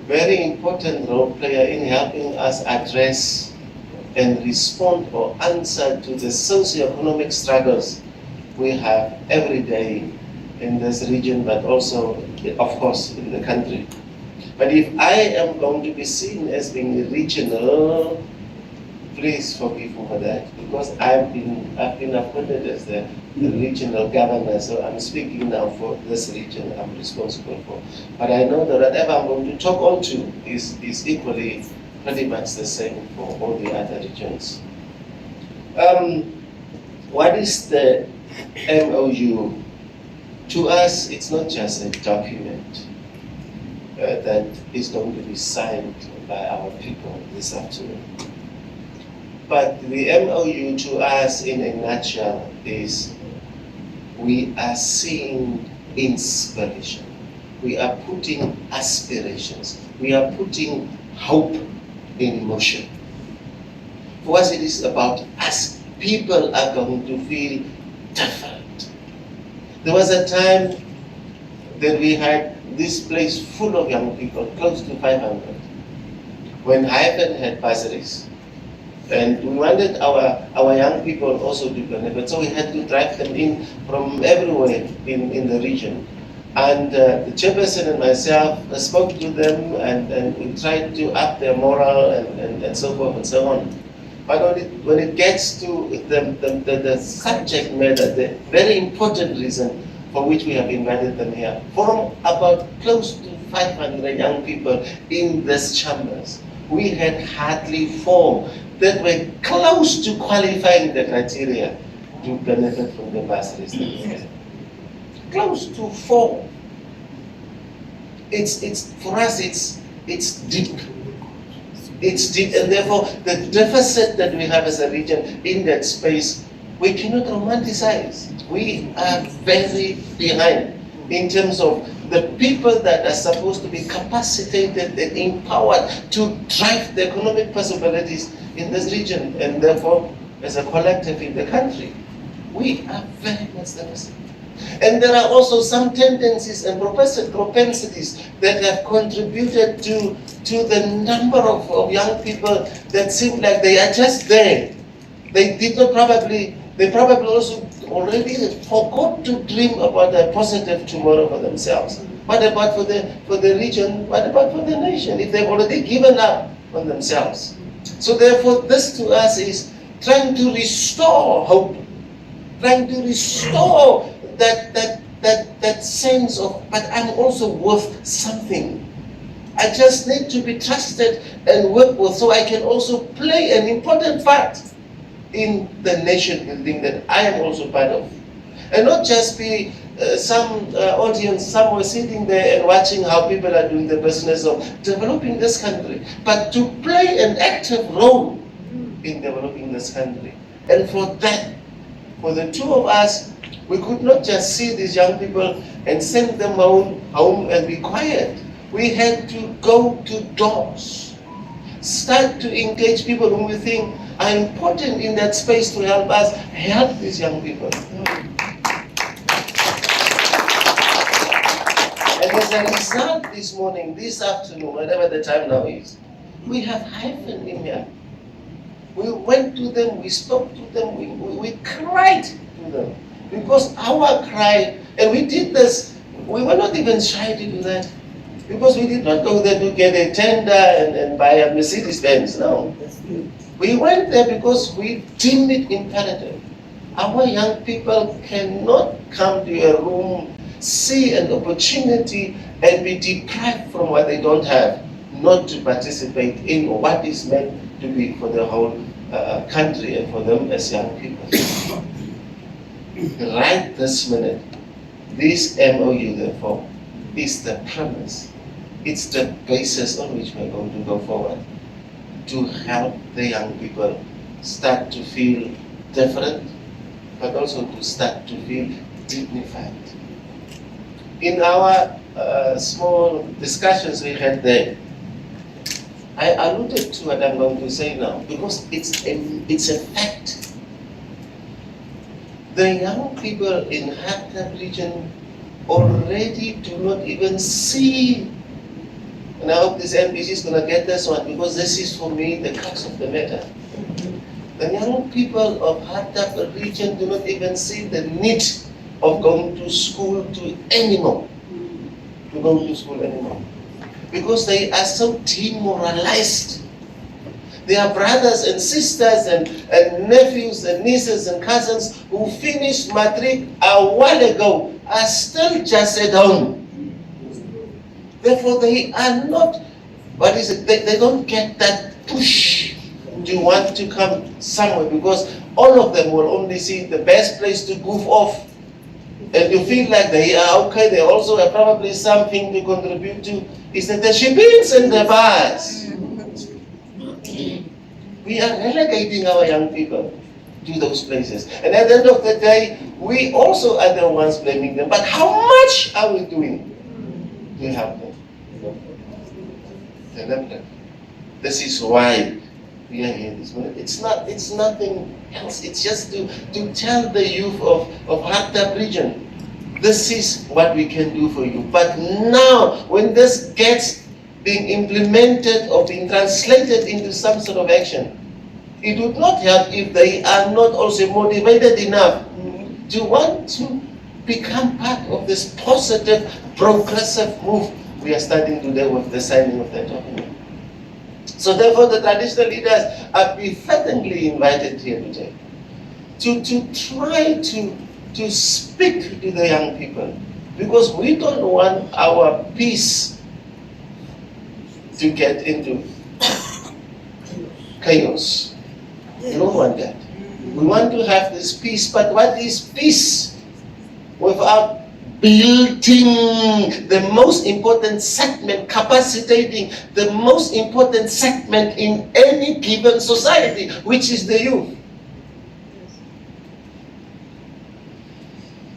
Speaker 9: very important role player in helping us address and respond or answer to the socio-economic struggles we have every day in this region, but also, of course, in the country. But if I am going to be seen as being regional, please forgive me for that, because I've been appointed as the regional governor, so I'm speaking now for this region I'm responsible for. But I know that whatever I'm going to talk on to is equally pretty much the same for all the other regions. What is the MOU? To us, it's not just a document that is going to be signed by our people this afternoon. But the MOU to us, in a nutshell, is we are seeing inspiration. We are putting aspirations. We are putting hope in motion. For us, it is about us. People are going to feel different. There was a time that we had this place full of young people, close to 500, when Hyphen had bursaries. And we wanted our young people also to benefit, so we had to drive them in from everywhere in the region. And the chairperson and myself spoke to them and we tried to up their morale and so forth and so on. But when it gets to the subject matter, the very important reason for which we have invited them here, from about close to 500 young people in these chambers, we had hardly 4 that were close to qualifying the criteria to benefit from the bursaries that we had. Close to 4. It's for us. It's deep. It's deep, and therefore the deficit that we have as a region in that space, we cannot romanticize. We are very behind in terms of the people that are supposed to be capacitated and empowered to drive the economic possibilities in this region, and therefore as a collective in the country. We are very much deficit. And there are also some tendencies and propensities that have contributed to the number of young people that seem like they are just there. They probably also already forgot to dream about a positive tomorrow for themselves. What about for the region? What about for the nation, if they've already given up on themselves? So therefore, this to us is trying to restore hope, trying to restore that sense of, but I'm also worth something. I just need to be trusted and worked with, so I can also play an important part in the nation building that I am also part of. And not just be some audience somewhere sitting there and watching how people are doing the business of developing this country, but to play an active role in developing this country. And for that, for the two of us, we could not just see these young people and send them home and be quiet. We had to go to doors, start to engage people whom we think are important in that space to help us help these young people. And as a result this morning, this afternoon, whatever the time now is, we have Hyphen in here. We went to them, we spoke to them, we cried to them. Because our cry, and we did this, we were not even shy to do that. Because we did not go there to get a tender and buy a Mercedes-Benz, no. We went there because we deemed it imperative. Our young people cannot come to a room, see an opportunity, and be deprived from what they don't have, not to participate in what is meant to be for the whole country and for them as young people. Right this minute, this MOU, therefore, is the premise. It's the basis on which we're going to go forward to help the young people start to feel different, but also to start to feel dignified. In our small discussions we had there, I alluded to what I'm going to say now, because it's a fact. The young people in Hardap region already do not even see, and I hope this NBC is going to get this one, because this is for me the crux of the matter. The young people of Hardap region do not even see the need of going to school anymore. Because they are so demoralized. Their brothers and sisters and nephews and nieces and cousins who finished matric a while ago are still just at home. Therefore, they are not, they don't get that push to want to come somewhere, because all of them will only see the best place to goof off. And you feel like they are okay, they also have probably something to contribute to, is that the shippings and the bars. We are relegating our young people to those places. And at the end of the day, we also are the ones blaming them. But how much are we doing to help them? This is why we are here this morning. It's nothing else. It's just to tell the youth of Hardap region, this is what we can do for you. But now, when this gets being implemented or being translated into some sort of action, it would not help if they are not also motivated enough to want to become part of this positive, progressive move we are starting today with the signing of that document. So therefore, the traditional leaders are befittingly invited here today to try to speak to the young people, because we don't want our peace to get into chaos. We don't want that. We want to have this peace, but what is peace without building the most important segment, capacitating the most important segment in any given society, which is the youth?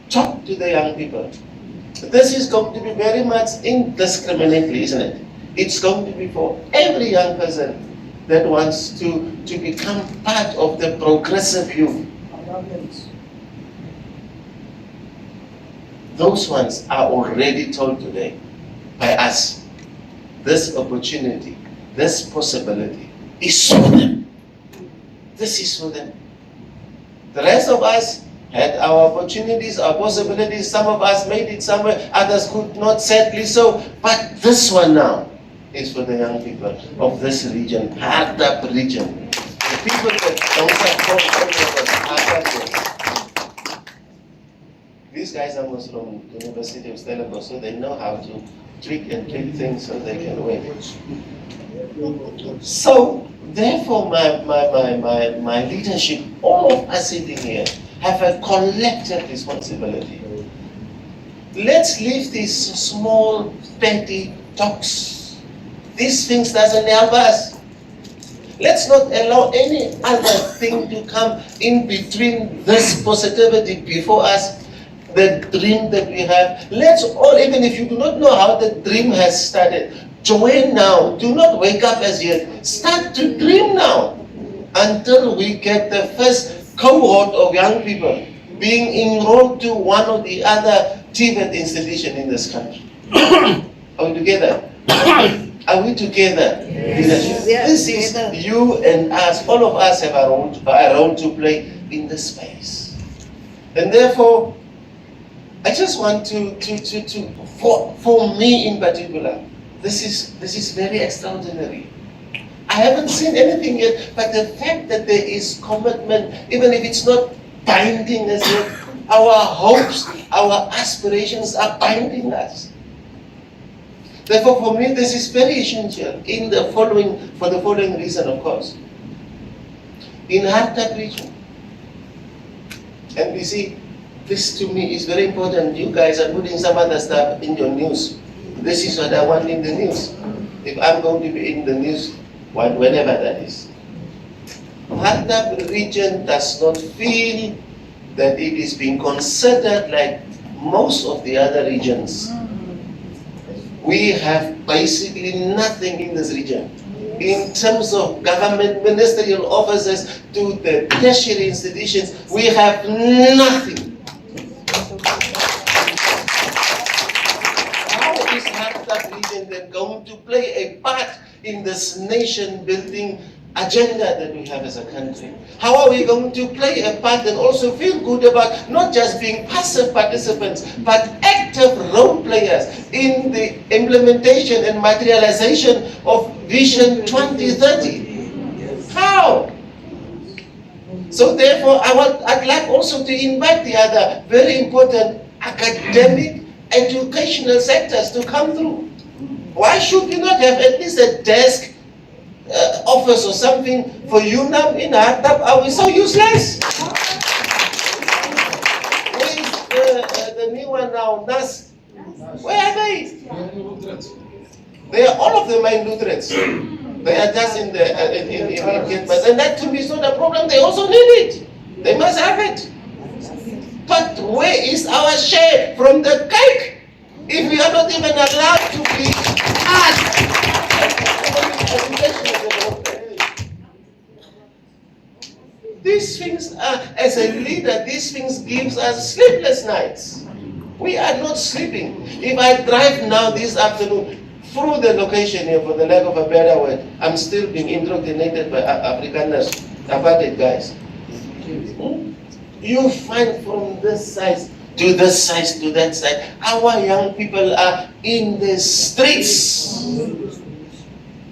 Speaker 9: Talk to the young people. This is going to be very much indiscriminately, isn't it? It's going to be for every young person that wants to become part of the progressive youth. Those ones are already told today by us, this opportunity, this possibility is for them. This is for them. The rest of us had our opportunities, our possibilities. Some of us made it somewhere, others could not, sadly so. But this one now is for the young people of this region, Hardap region. The people that don't support all of us. These guys are most from the University of Stellenbosch, so they know how to trick and trick things so they can win. So, therefore, my leadership, all of us sitting here, have a collective responsibility. Let's leave these small, petty talks. These things doesn't help us. Let's not allow any other thing to come in between this positivity before us, the dream that we have. Let's all, even if you do not know how the dream has started, join now. Do not wake up as yet. Start to dream now until we get the first cohort of young people being enrolled to one or the other TVET institution in this country. Are we together? Are we together? Yes. This is you and us. All of us have a role to play in this space. And therefore, I just want to for me in particular, this is very extraordinary. I haven't seen anything yet, but the fact that there is commitment, even if it's not binding us yet, our hopes, our aspirations are binding us. Therefore, for me, this is very essential for the following reason, of course. In Hardap region, and we see, this to me is very important. You guys are putting some other stuff in your news. This is what I want in the news. If I'm going to be in the news, whenever that is. Hardap region does not feel that it is being considered like most of the other regions. We have basically nothing in this region. In terms of government ministerial offices to the tertiary institutions, we have nothing. How is Hardap region then going to play a part in this nation building agenda that we have as a country? How are we going to play a part and also feel good about not just being passive participants, but active role players in the implementation and materialization of Vision 2030? How? So therefore, I'd like also to invite the other very important academic, educational sectors to come through. Why should we not have at least a desk office or something for UNAM in Hardap? Are we so useless? Where is the new one now, NAS? Where are they? They are, all of them are in Lutherans. They are just in the but and that to me is not a problem. They also need it. They must have it. But where is our share from the cake if we are not even allowed to be asked? These things are, as a leader, these things gives us sleepless nights. We are not sleeping. If I drive now this afternoon through the location here, for the lack of a better word, I'm still being indoctrinated by Afrikaners, apartheid guys. You find from this side to this side to that side, our young people are in the streets.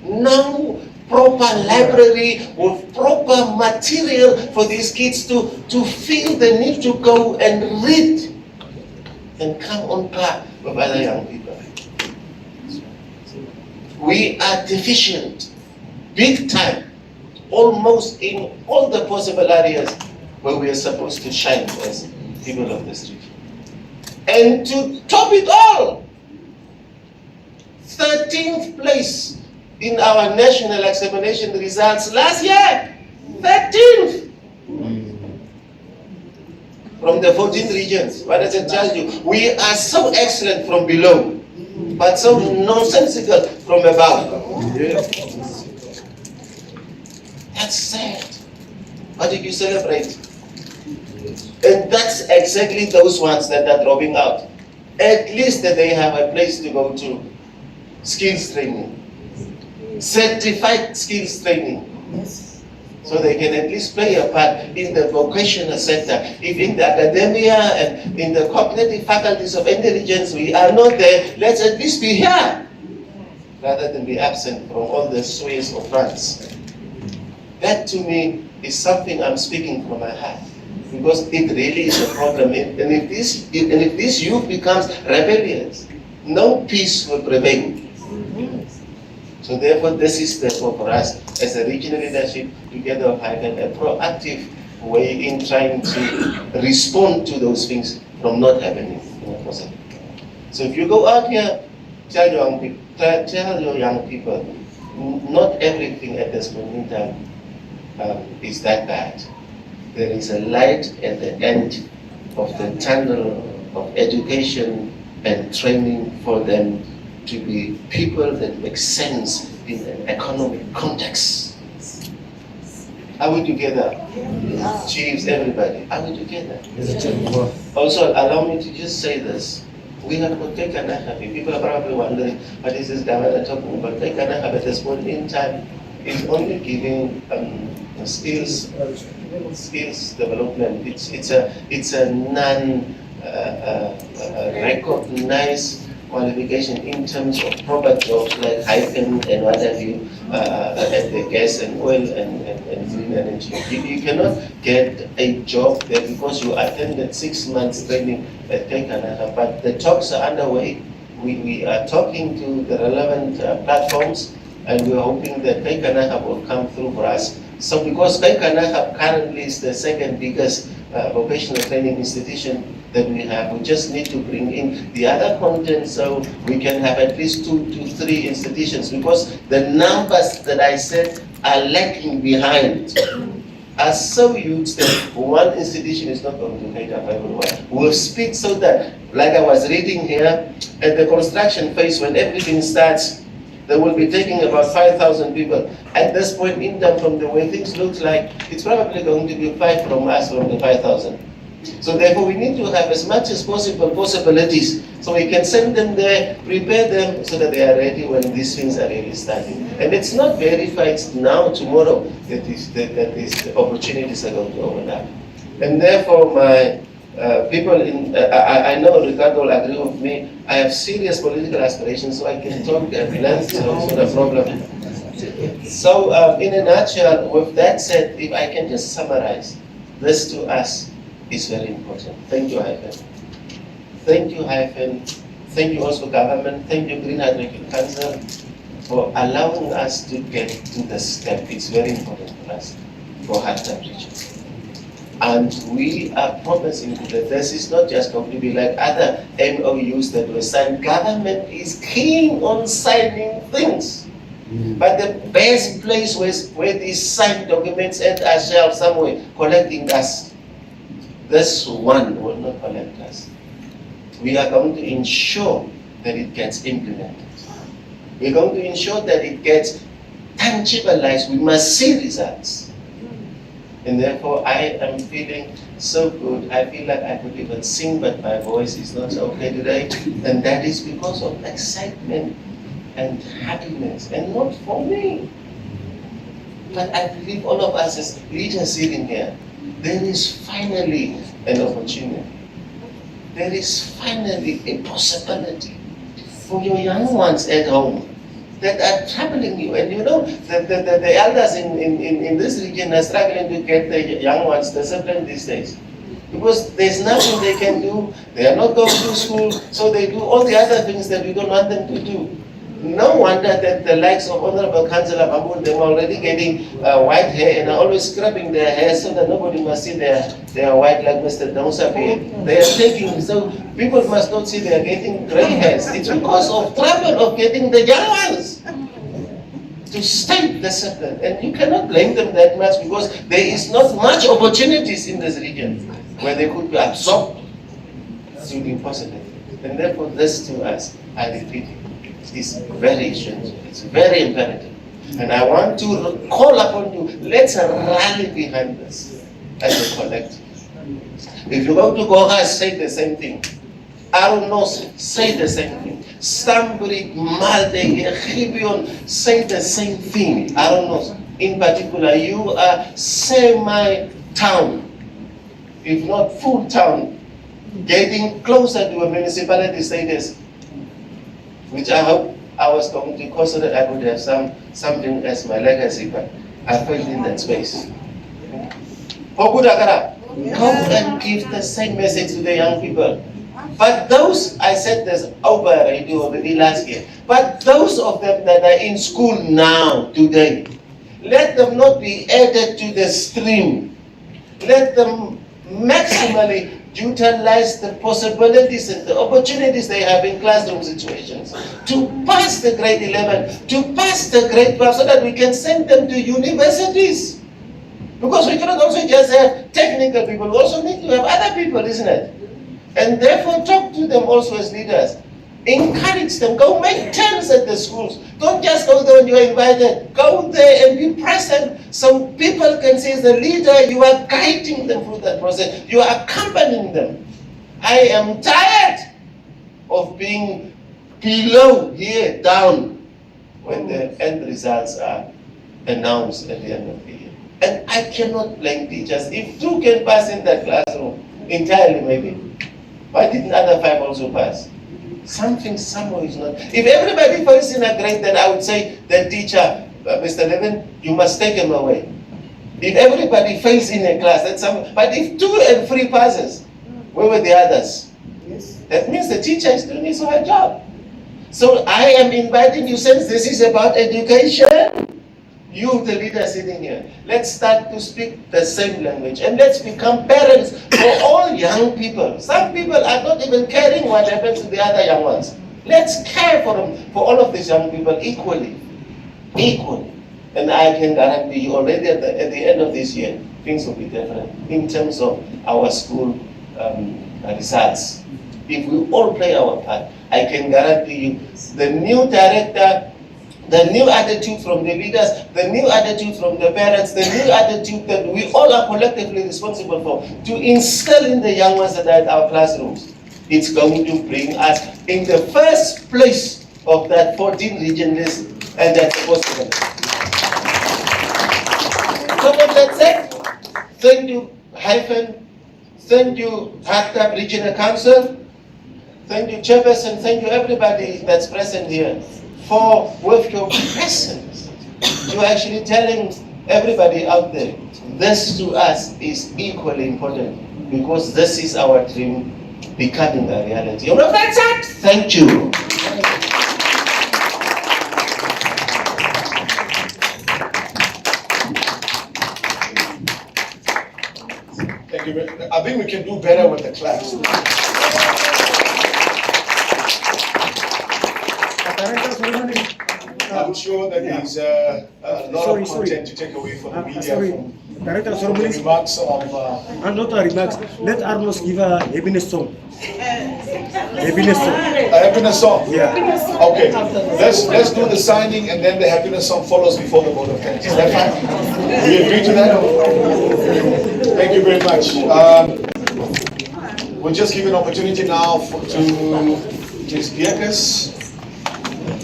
Speaker 9: No proper library with proper material for these kids to feel the need to go and read and come on par with other young people. We are deficient, big time, almost in all the possible areas where we are supposed to shine as people of this region. And to top it all, 13th place in our national examination results last year. 13th! From the 14 regions. What does it tell you? We are so excellent from below, but so nonsensical from above. That's sad. What did you celebrate? And that's exactly those ones that are dropping out. At least that they have a place to go to. Skills training. Certified skills training. So they can at least play a part in the vocational sector. If in the academia and in the cognitive faculties of intelligence we are not there, let's at least be here, rather than be absent from all the sways of France. That to me is something I'm speaking from my heart, because it really is a problem. And if this youth becomes rebellious, no peace will prevail. So therefore, this is therefore for us as a regional leadership, together with Hyphen, a proactive way in trying to respond to those things from not happening in a positive way. So if you go out here, tell your young people, not everything at this point in time is that bad. There is a light at the end of the tunnel of education and training for them to be people that make sense in an economic context. Are we together? Chiefs, everybody, are we together? Also, allow me to just say this. We have got Kekanahab. People are probably wondering what is this governor talking about. Kekanahab at this point in time is only giving skills development. It's a non-recognized qualification in terms of proper jobs like Hyphen and what have you, at the gas and oil and green energy. You cannot get a job there because you attended 6 months training at Kekanahab, but the talks are underway. We are talking to the relevant platforms, and we're hoping that Kekanahab will come through for us. So because Kekanahab currently is the second biggest vocational training institution that we have, we just need to bring in the other content so we can have at least 2 to 3 institutions, because the numbers that I said are lacking behind. are so huge that one institution is not going to cater for everyone. We'll speak so that, like I was reading here, at the construction phase, when everything starts, they will be taking about 5,000 people. At this point in time, from the way things look like, it's probably going to be 5 from us from the 5,000. So therefore, we need to have as much as possible possibilities, so we can send them there, prepare them, so that they are ready when these things are really starting. And it's not verified now, tomorrow, that these opportunities are going to open up. And therefore, my people I know Ricardo will agree with me, I have serious political aspirations, so I can talk at length, so it's not a problem. So, in a nutshell, with that said, if I can just summarize, this to us is very important. Thank you, Hyphen. Thank you, Hyphen. Thank you also, government. Thank you, Green Hydrogen Council, for allowing us to get to the step. It's very important for us, for Hardap region. And we are promising that this is not just going to be like other MOUs that were signed. Government is keen on signing things. But the best place where these signed documents end are shelved somewhere, collecting us. This one will not collect us. We are going to ensure that it gets implemented. We're going to ensure that it gets tangibilized. We must see results. And therefore, I am feeling so good. I feel like I could even sing, but my voice is not okay today. And that is because of excitement and happiness, and not for me. But I believe all of us as leaders sitting here, there is finally an opportunity. There is finally a possibility for your young ones at home that are troubling you. And you know, the elders in this region are struggling to get the young ones disciplined these days. Because there's nothing they can do, they are not going to school, so they do all the other things that we don't want them to do. No wonder that the likes of Honorable Councillor Bamboo, they're already getting white hair and are always scrubbing their hair so that nobody must see their white like Mr. Dongsapi. They are taking, so people must not see they are getting gray hairs. It's because of trouble of getting the young ones to stay disciplined. And you cannot blame them that much because there is not much opportunities in this region where they could be absorbed to be positive. And therefore this to us, I repeat, is very essential. It's very imperative. And I want to call upon you, let's rally behind this as a collective. If you're going to go ahead, say the same thing. Arunos, say the same thing. Stambri, Malde, Gibeon, say the same thing. Arunos, in particular, you are semi-town, if not full town, getting closer to a municipality status, which I hope I was going to cause so that I could have something as my legacy, but I failed in that space. Go and give the same message to the young people. But those, I said this over radio already last year, but those of them that are in school now, today, let them not be added to the stream. Let them maximally utilize the possibilities and the opportunities they have in classroom situations to pass the grade 11, to pass the grade 12, so that we can send them to universities. Because we cannot also just have technical people, we also need to have other people, isn't it? And therefore talk to them also as leaders. Encourage them, go make turns at the schools. Don't just go there when you're invited. Go there and be present so people can see as a leader, you are guiding them through that process. You are accompanying them. I am tired of being below, here, down, when the end results are announced at the end of the year. And I cannot blame teachers. If 2 can pass in that classroom, entirely maybe, why didn't other 5 also pass? Something somewhere is not. If everybody fails in a grade, then I would say the teacher, Mr. Levin, you must take him away. If everybody fails in a class, that's some. But if 2 and 3 passes, where were the others? Yes. That means the teacher is doing his her job. So I am inviting you, since this is about education, you, the leader sitting here, let's start to speak the same language and let's become parents for all young people. Some people are not even caring what happens to the other young ones. Let's care for them, for all of these young people equally. Equally. And I can guarantee you already at the end of this year, things will be different in terms of our school results. If we all play our part, I can guarantee you the new director, the new attitude from the leaders, the new attitude from the parents, the new attitude that we all are collectively responsible for, to instill in the young ones that are in our classrooms, it's going to bring us in the first place of that 14 region list, and that's possible. So with that said, thank you, Hyphen, thank you, Hardap Regional Council, thank you, Chairperson, thank you everybody that's present here for, with your presence, you're actually telling everybody out there, this to us is equally important, because this is our dream becoming a reality. And with that said, thank you.
Speaker 5: Thank you. I think we can do better with the class. I'm sure that there's a lot of content to take away from the media from
Speaker 10: Director,
Speaker 5: the remarks of...
Speaker 10: not a remarks. Let Arnos give a happiness song. Happiness song.
Speaker 5: A happiness song?
Speaker 10: Yeah.
Speaker 5: Okay. Let's do the signing, and then the happiness song follows before the vote of thanks. Is that fine? We agree to that? Thank you very much. We'll just give an opportunity now to Ms. Bierkes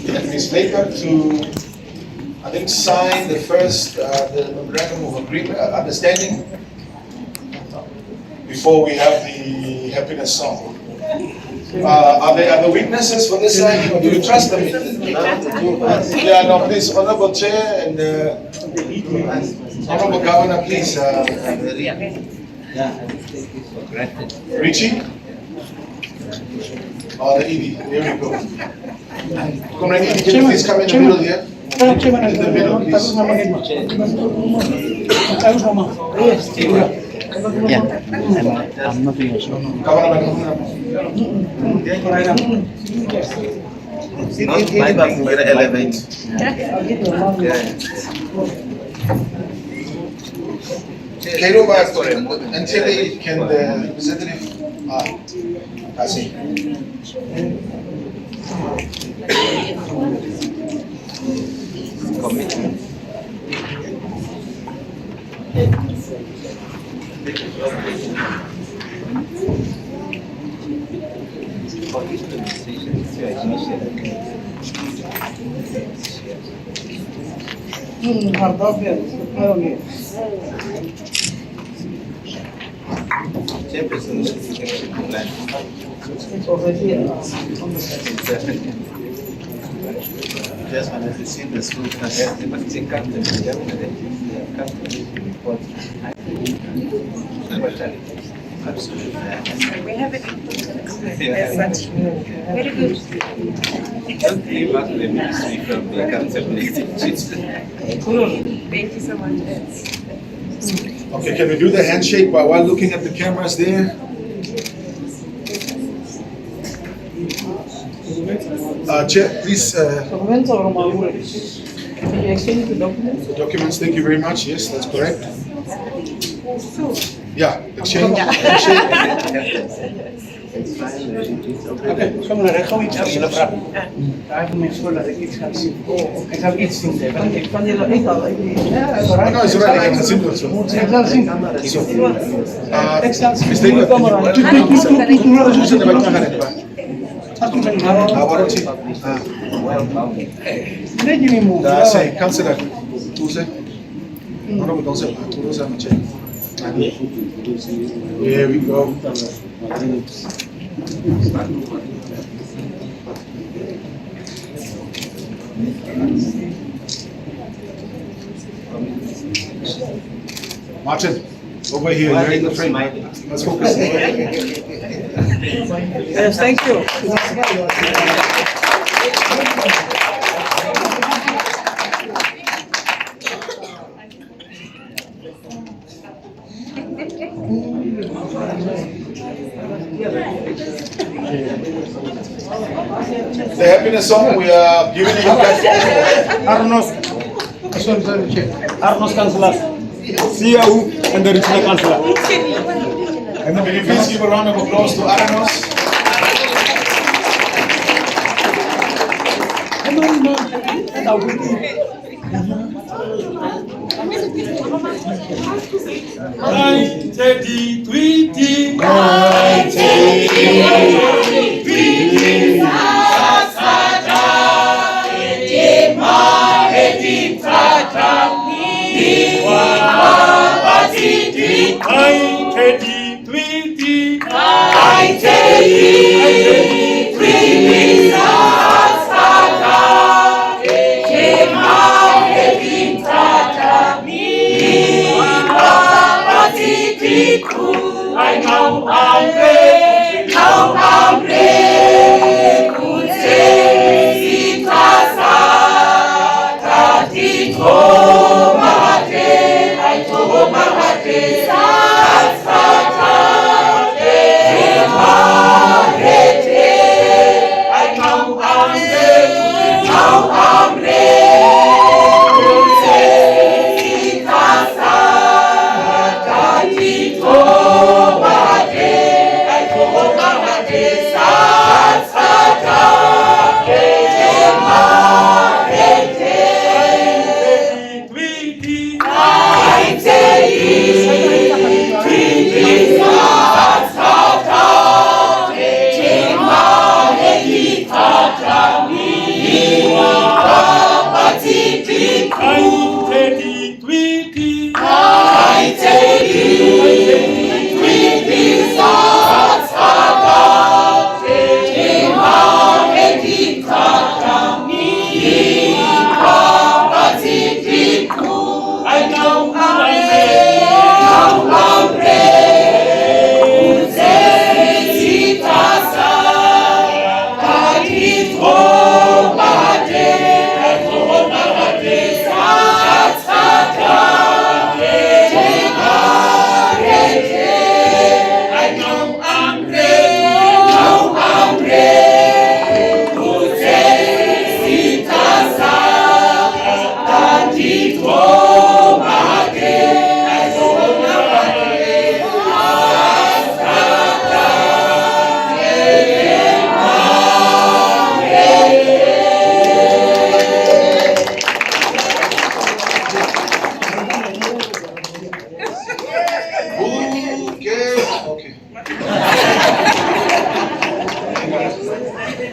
Speaker 5: and Ms. Laker to, I think, sign the first the memorandum of agreement, understanding, before we have the happiness song. Are there witnesses for this signing, or do you trust them? Yeah, no, please, Honorable Chair and Honorable Governor, please. Richie? Oh, the ED, here we go. Comrade ED, can you please come in the middle here? In the middle, please.
Speaker 4: Yeah, I'm not doing it.
Speaker 9: Elevate.
Speaker 5: Cairo, until can the representative, I see.
Speaker 8: Commitment. Chairperson of the plan.
Speaker 2: It's already
Speaker 8: Just wanted to see the school first. They must take up the absolutely.
Speaker 7: We have it as such. Very good.
Speaker 8: Don't leave out the ministry from the council meeting.
Speaker 7: Thank you so much.
Speaker 5: Okay, can we do the handshake while looking at the cameras there? Chair, please.
Speaker 2: Documents or can you exchange the documents?
Speaker 5: The documents, thank you very much. Yes, that's correct. Yeah, exchange. Handshake.
Speaker 1: Okay, kom maar, ik ga iets aan jullie vragen. Daar heb ik school dat ik iets ga zien. Ik ga iets zien.
Speaker 2: Ik kan jullie niet al.
Speaker 5: No, it's alright. I can see it.
Speaker 1: Ik zal zien.
Speaker 5: Mistake.
Speaker 1: Nee, je niet moet.
Speaker 5: Daar zei Councillor. Hoe zeg? Waarom dan zeg? Hoe zeg je? Here we go. Martin, over here. You're in the frame. Let's focus.
Speaker 2: Yes, thank you.
Speaker 5: The happiness song we are giving you back.
Speaker 10: Arnos.
Speaker 1: Sorry, check.
Speaker 10: Arnos councillors, CAU and the regional councillor.
Speaker 5: Can you please give a round of applause to Aranos?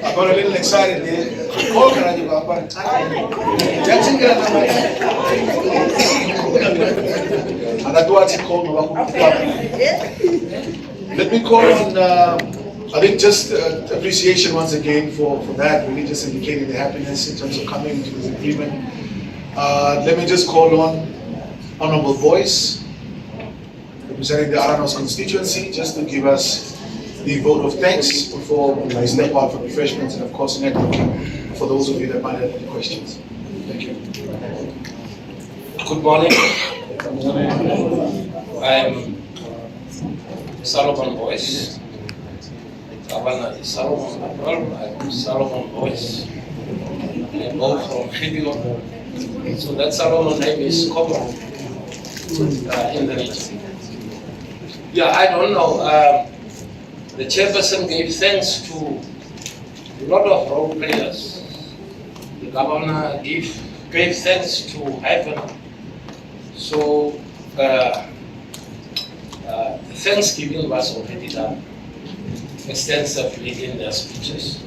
Speaker 5: I got a little excited there. Oh, can I do that? Jackson, get out of my and I do what you call Let me call on, I think just appreciation once again for that, really just indicating the happiness in terms of coming to this agreement. Let me just call on Honorable Boyce, representing the Aranos constituency, just to give us the vote of thanks before I step out for refreshments and of course networking for those of you that might have any questions. Thank you.
Speaker 11: Good morning. I'm Solomon Boyce. Governor is Solomon April. I'm Solomon Boyce. We're both from Hyphen. So that Solomon name is common in the region. Yeah, I don't know. The chairperson gave thanks to a lot of role players. The governor gave thanks to Hyphen. So the Thanksgiving was already done extensively in their speeches.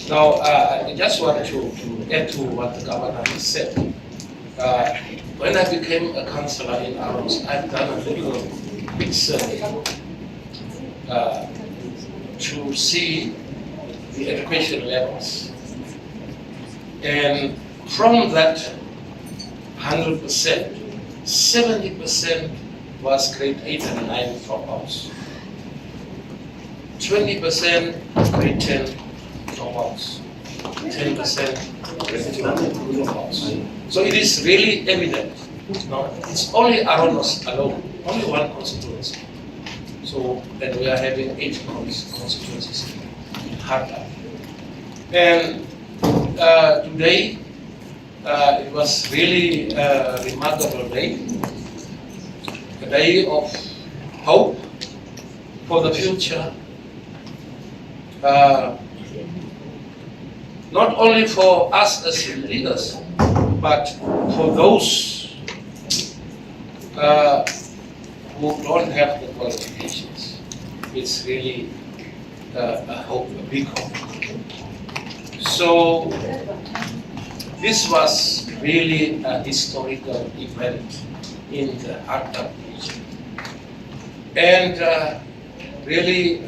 Speaker 11: Now, I just want to add to what the governor has said. When I became a councillor in Arms, I've done a little big survey to see the education levels. And from that 100%, 70% was grade 8 and 9 dropouts. 20% grade 10 dropouts. 10% grade 2 dropouts. So it is really evident. No, it's only Aranos alone, only one constituency. So, and we are having 8 constituencies in Hardap. And today, It was really a remarkable day, a day of hope for the future, not only for us as leaders, but for those who don't have the qualifications. It's really a hope, a big hope. So this was really a historical event in the Hardap region. And really,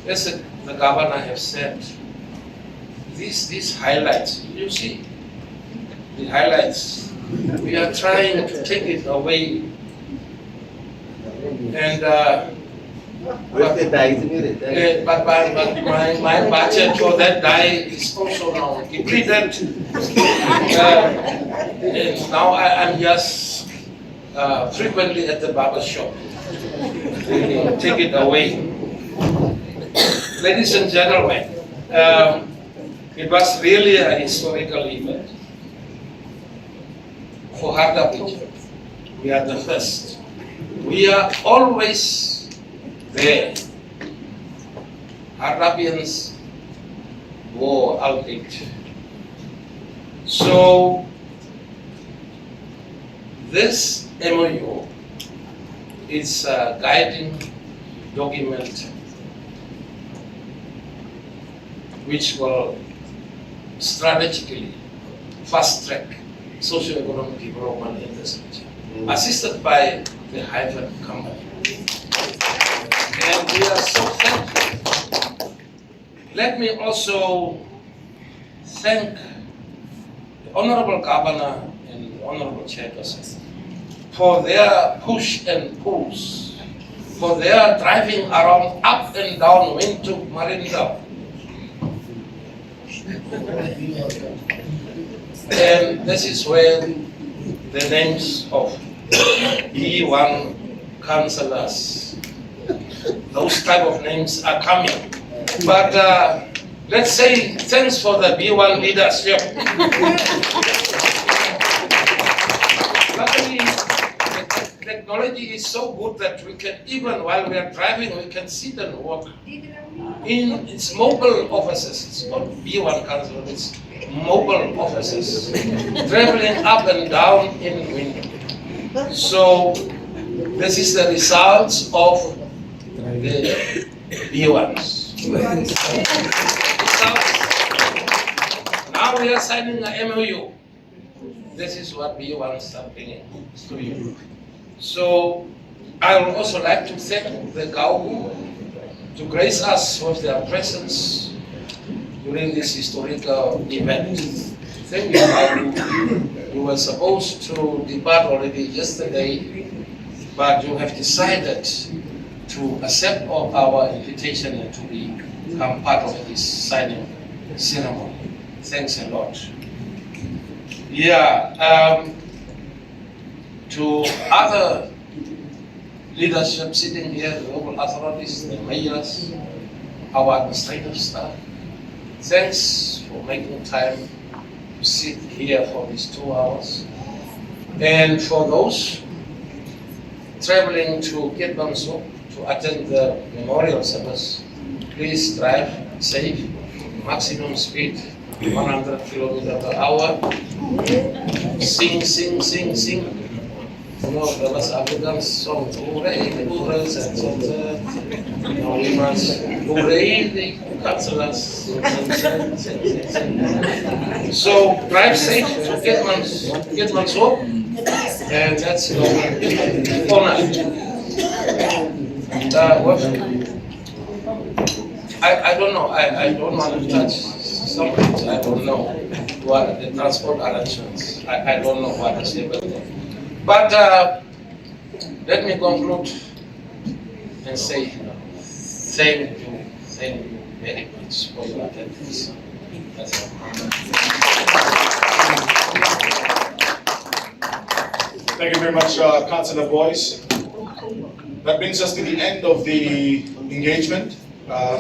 Speaker 11: as the governor has said, these highlights, you see, the highlights, we are trying to take it away. And but my budget for that day is also now depleted. And now I'm just frequently at the barber shop. Really take it away. Ladies and gentlemen, it was really a historical event. For Hardap region, we are the first. We are always there. Hardapians were outdated. So this MOU is a guiding document which will strategically fast-track socio-economic development in this region, assisted by the Hyphen company. And we are so thankful. Let me also thank the Honorable Governor and the Honorable Chairperson for their push and pulls, for their driving around up and down Windhoek Marindal. And this is where the names of B1 councillors, those type of names are coming. But let's say thanks for the B1 leadership. Luckily, the technology is so good that we can, even while we are driving, we can sit and walk. In its mobile offices, it's not B1 council, it's mobile offices, traveling up and down in Windhoek. So this is the results of the B1s. Now we are signing a MOU. This is what B1s are bringing to you. So I would also like to thank the GAU to grace us with their presence during this historical event. Thank you, GAU. You were supposed to depart already yesterday, but you have decided to accept our invitation and to become part of this signing ceremony. Thanks a lot. Yeah, to other leadership sitting here, the local authorities, the mayors, our administrative staff, thanks for making time to sit here for these 2 hours. And for those traveling to Kitbanso to attend the memorial service, please drive safe, maximum speed, 100 km/h. Sing, sing, sing, sing. You know, the West African song, hooray, the Boers, and so now we must, hooray, the councillors, so drive safe to Kitbanso, and let's go honor. I don't know, I don't want to touch some things. I don't know what the transport arrangements, I don't know what is happening. But let me conclude and say thank you very much for your attendance. That's all.
Speaker 5: Thank you very much, Councillor Boyce. That brings us to the end of the engagement.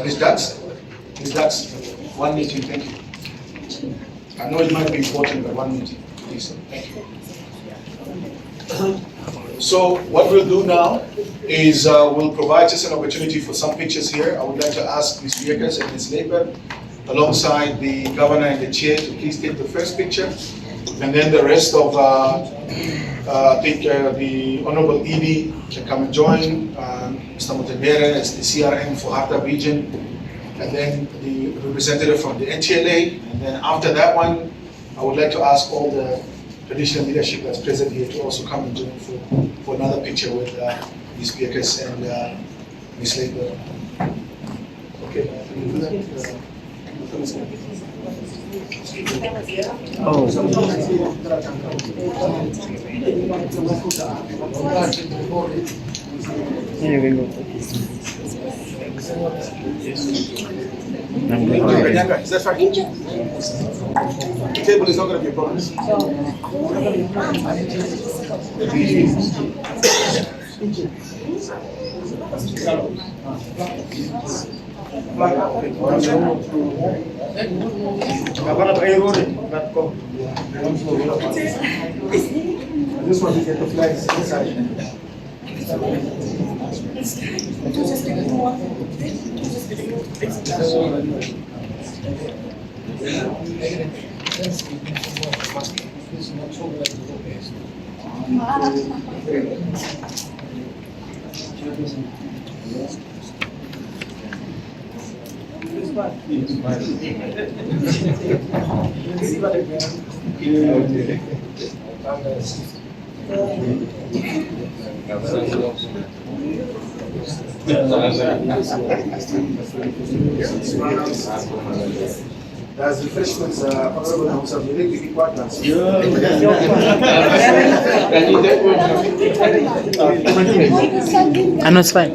Speaker 5: Ms. Dutz, one meeting, thank you. I know it might be important, but 1 minute, please. Thank you. So what we'll do now is we'll provide just an opportunity for some pictures here. I would like to ask Ms. Viekas and Ms. Labour, alongside the governor and the chair, to please take the first picture. And then the rest of, I think the Honorable ED can come and join. Mr. Mutebere is the CRM for Hardap region. And then the representative from the NTLA. And then after that one, I would like to ask all the traditional leadership that's present here to also come and join for another picture with Ms. Viekas and Ms. Labour. Okay, can you do that?
Speaker 4: Here we go.
Speaker 5: Is that fine? The table is not going to be a problem. This one you get the flags inside. As refreshments, Honorable House of Military Partners.
Speaker 4: I know it's fine.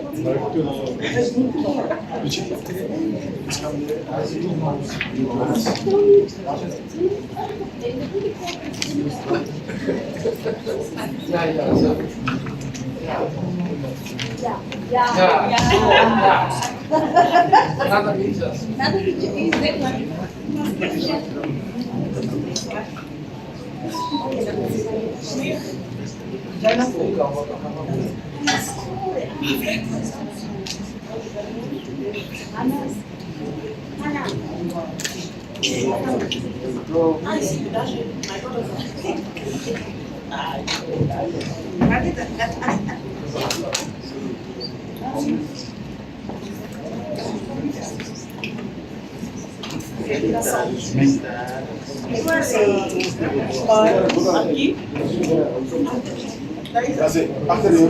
Speaker 5: That's it. After you.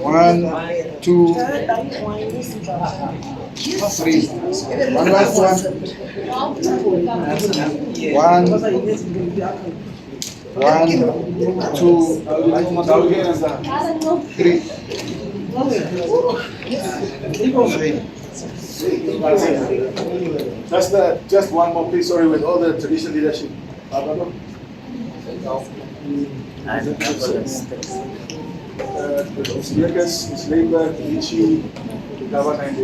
Speaker 5: 1, 2, 3. One last one. 1, 2, 3. Just one more, please. Sorry, with all the traditional leadership. Ms. Viekas, Ms. Labour, Ichi, Governor, and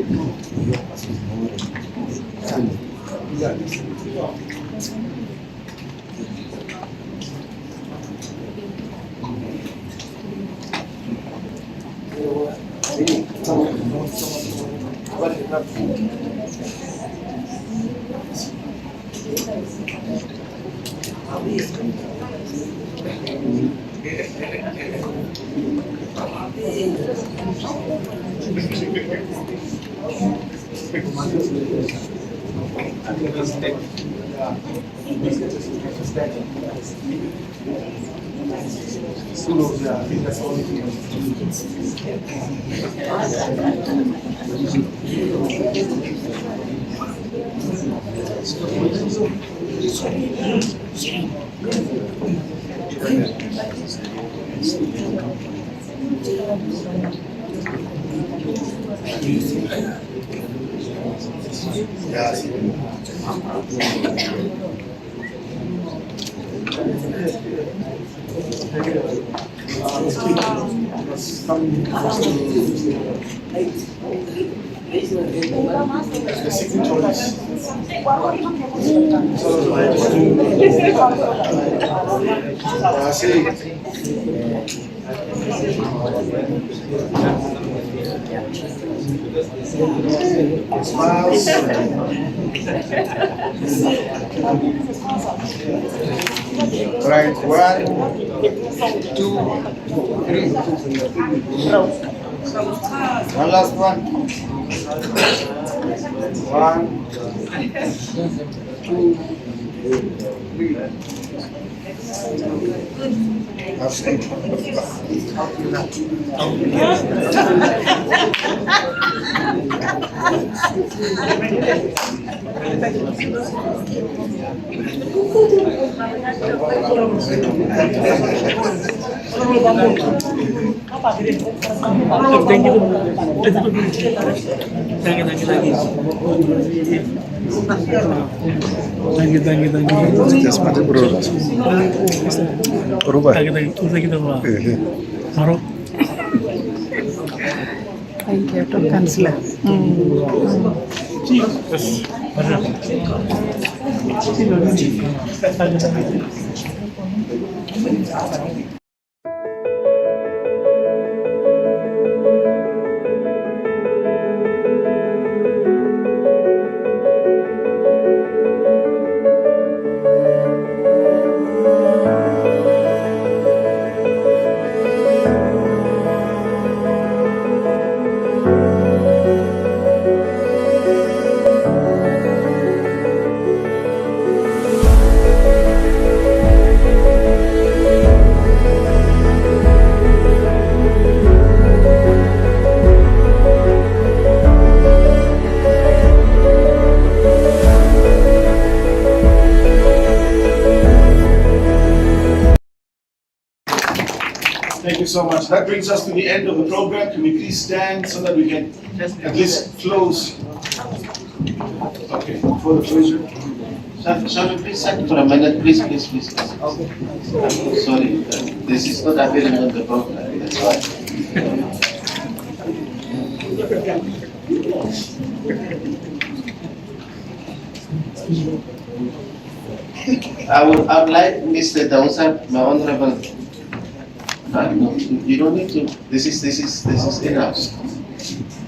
Speaker 5: The signatories. Smiles. Right, 1, 2, 3. One last one. 1, 2, 3. Thank you so much. That brings us to the end of the program. Can we please stand so that we can at least close? Okay, for the closure.
Speaker 9: Shall we please stand for a minute, please. Sorry, this is not appearing on the program, that's why. I would like Mr. Dawsa, my honorable. No, you don't need to. This is enough.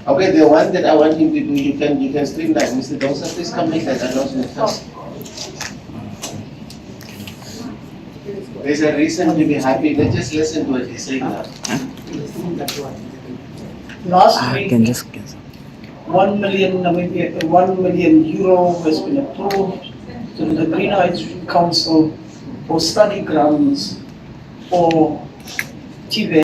Speaker 9: Okay, the one that I want him to do, you can streamline. Mr. Dawsa, please come make that announcement first. There's a reason to be happy. Let's just listen to what he's saying now.
Speaker 2: Last week, 1 million euro has been approved to the Green Hydrogen Council for study grants for TVET.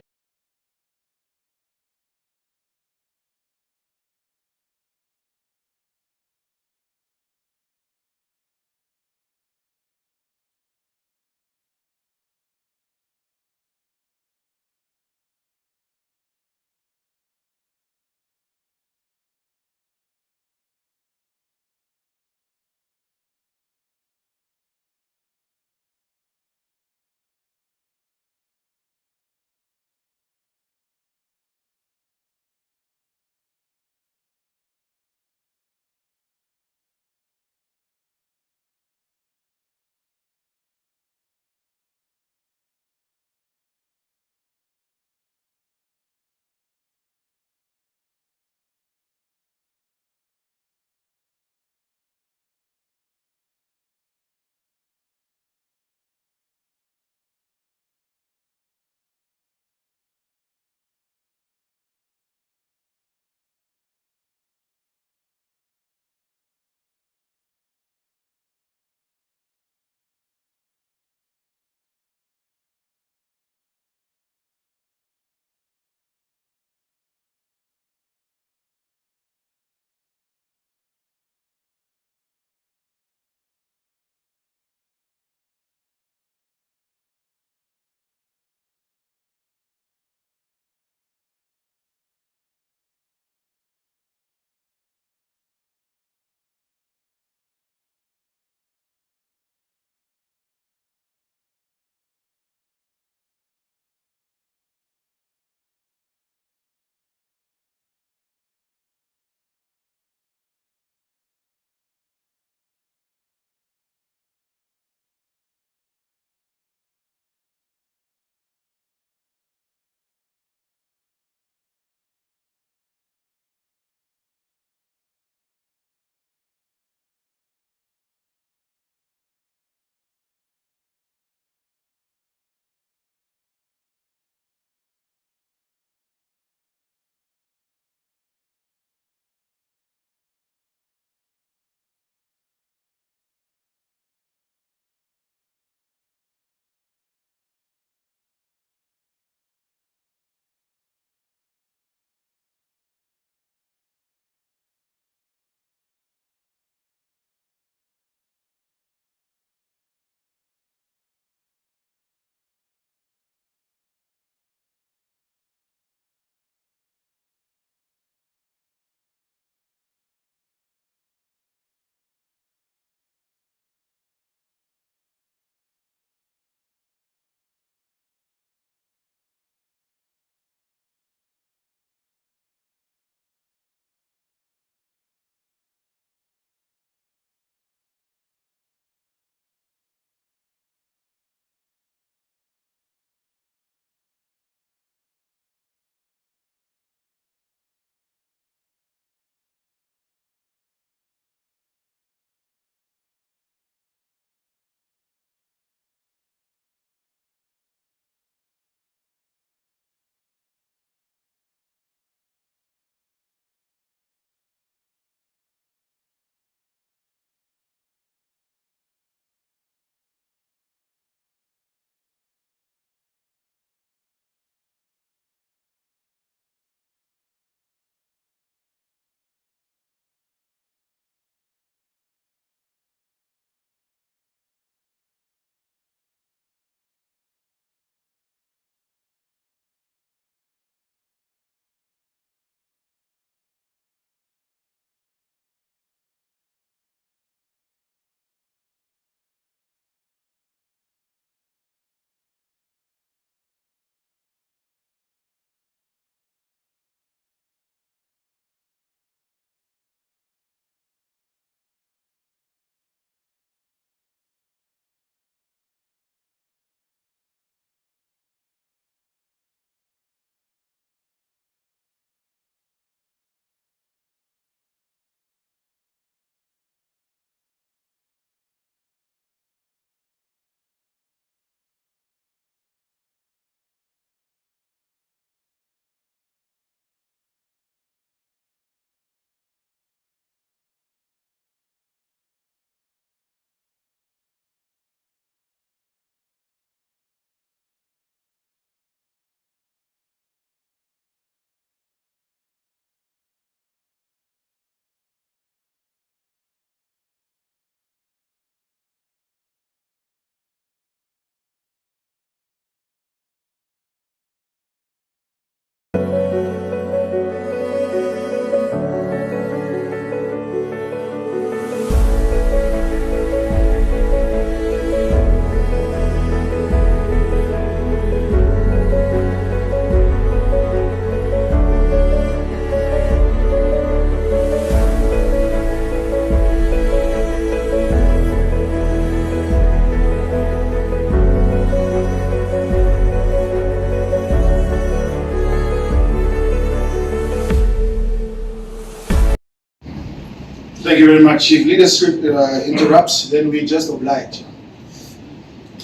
Speaker 5: Thank you very much. If leadership interrupts, then we just oblige.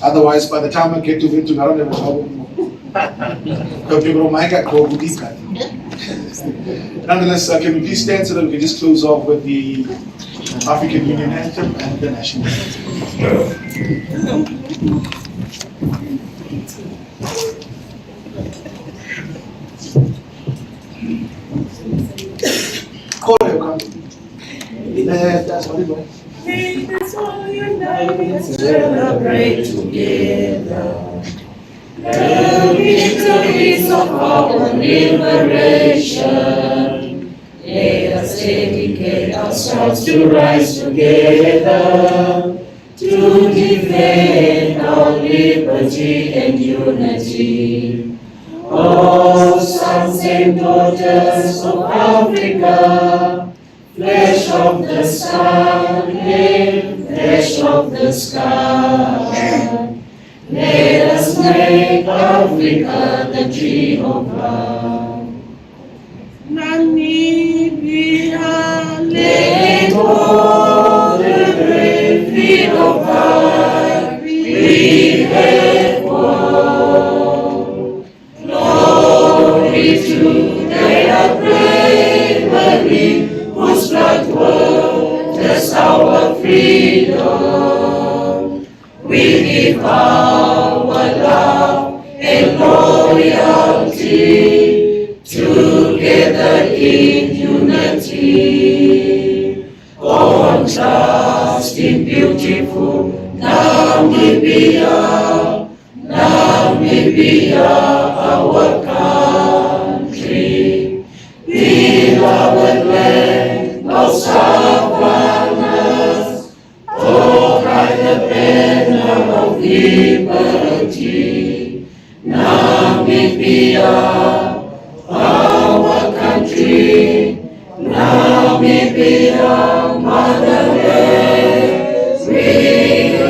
Speaker 5: Otherwise, by the time I get to Vintu, I don't have a problem. Nonetheless, can we please stand so that we can just close off with the African Union anthem and the national anthem. That's what it was.
Speaker 6: Let us all unite, celebrate together the victories of our liberation. Let us dedicate ourselves to rise together to defend our liberty and unity. Oh, sons and daughters of Africa, flesh of the sun and flesh of the sky, let us make Africa the dream of love. Namibia, let all the great field of we have won. Glory to their bravery, whose blood was our freedom. We give our love and loyalty together in unity. Contrast in beautiful Namibia, Namibia, our country, beloved land of savannas, oh, cry the banner of liberty. Namibia, our country, Namibia, motherland, we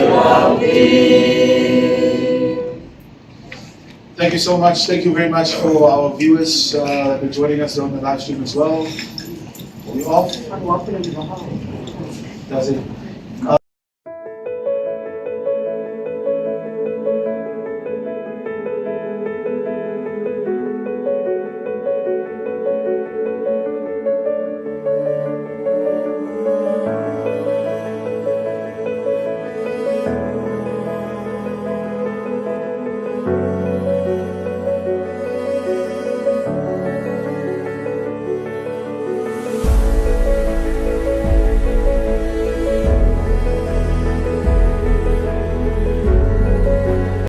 Speaker 6: love thee.
Speaker 5: Thank you so much. Thank you very much for our viewers that are joining us on the live stream as well. Are we off? Does it?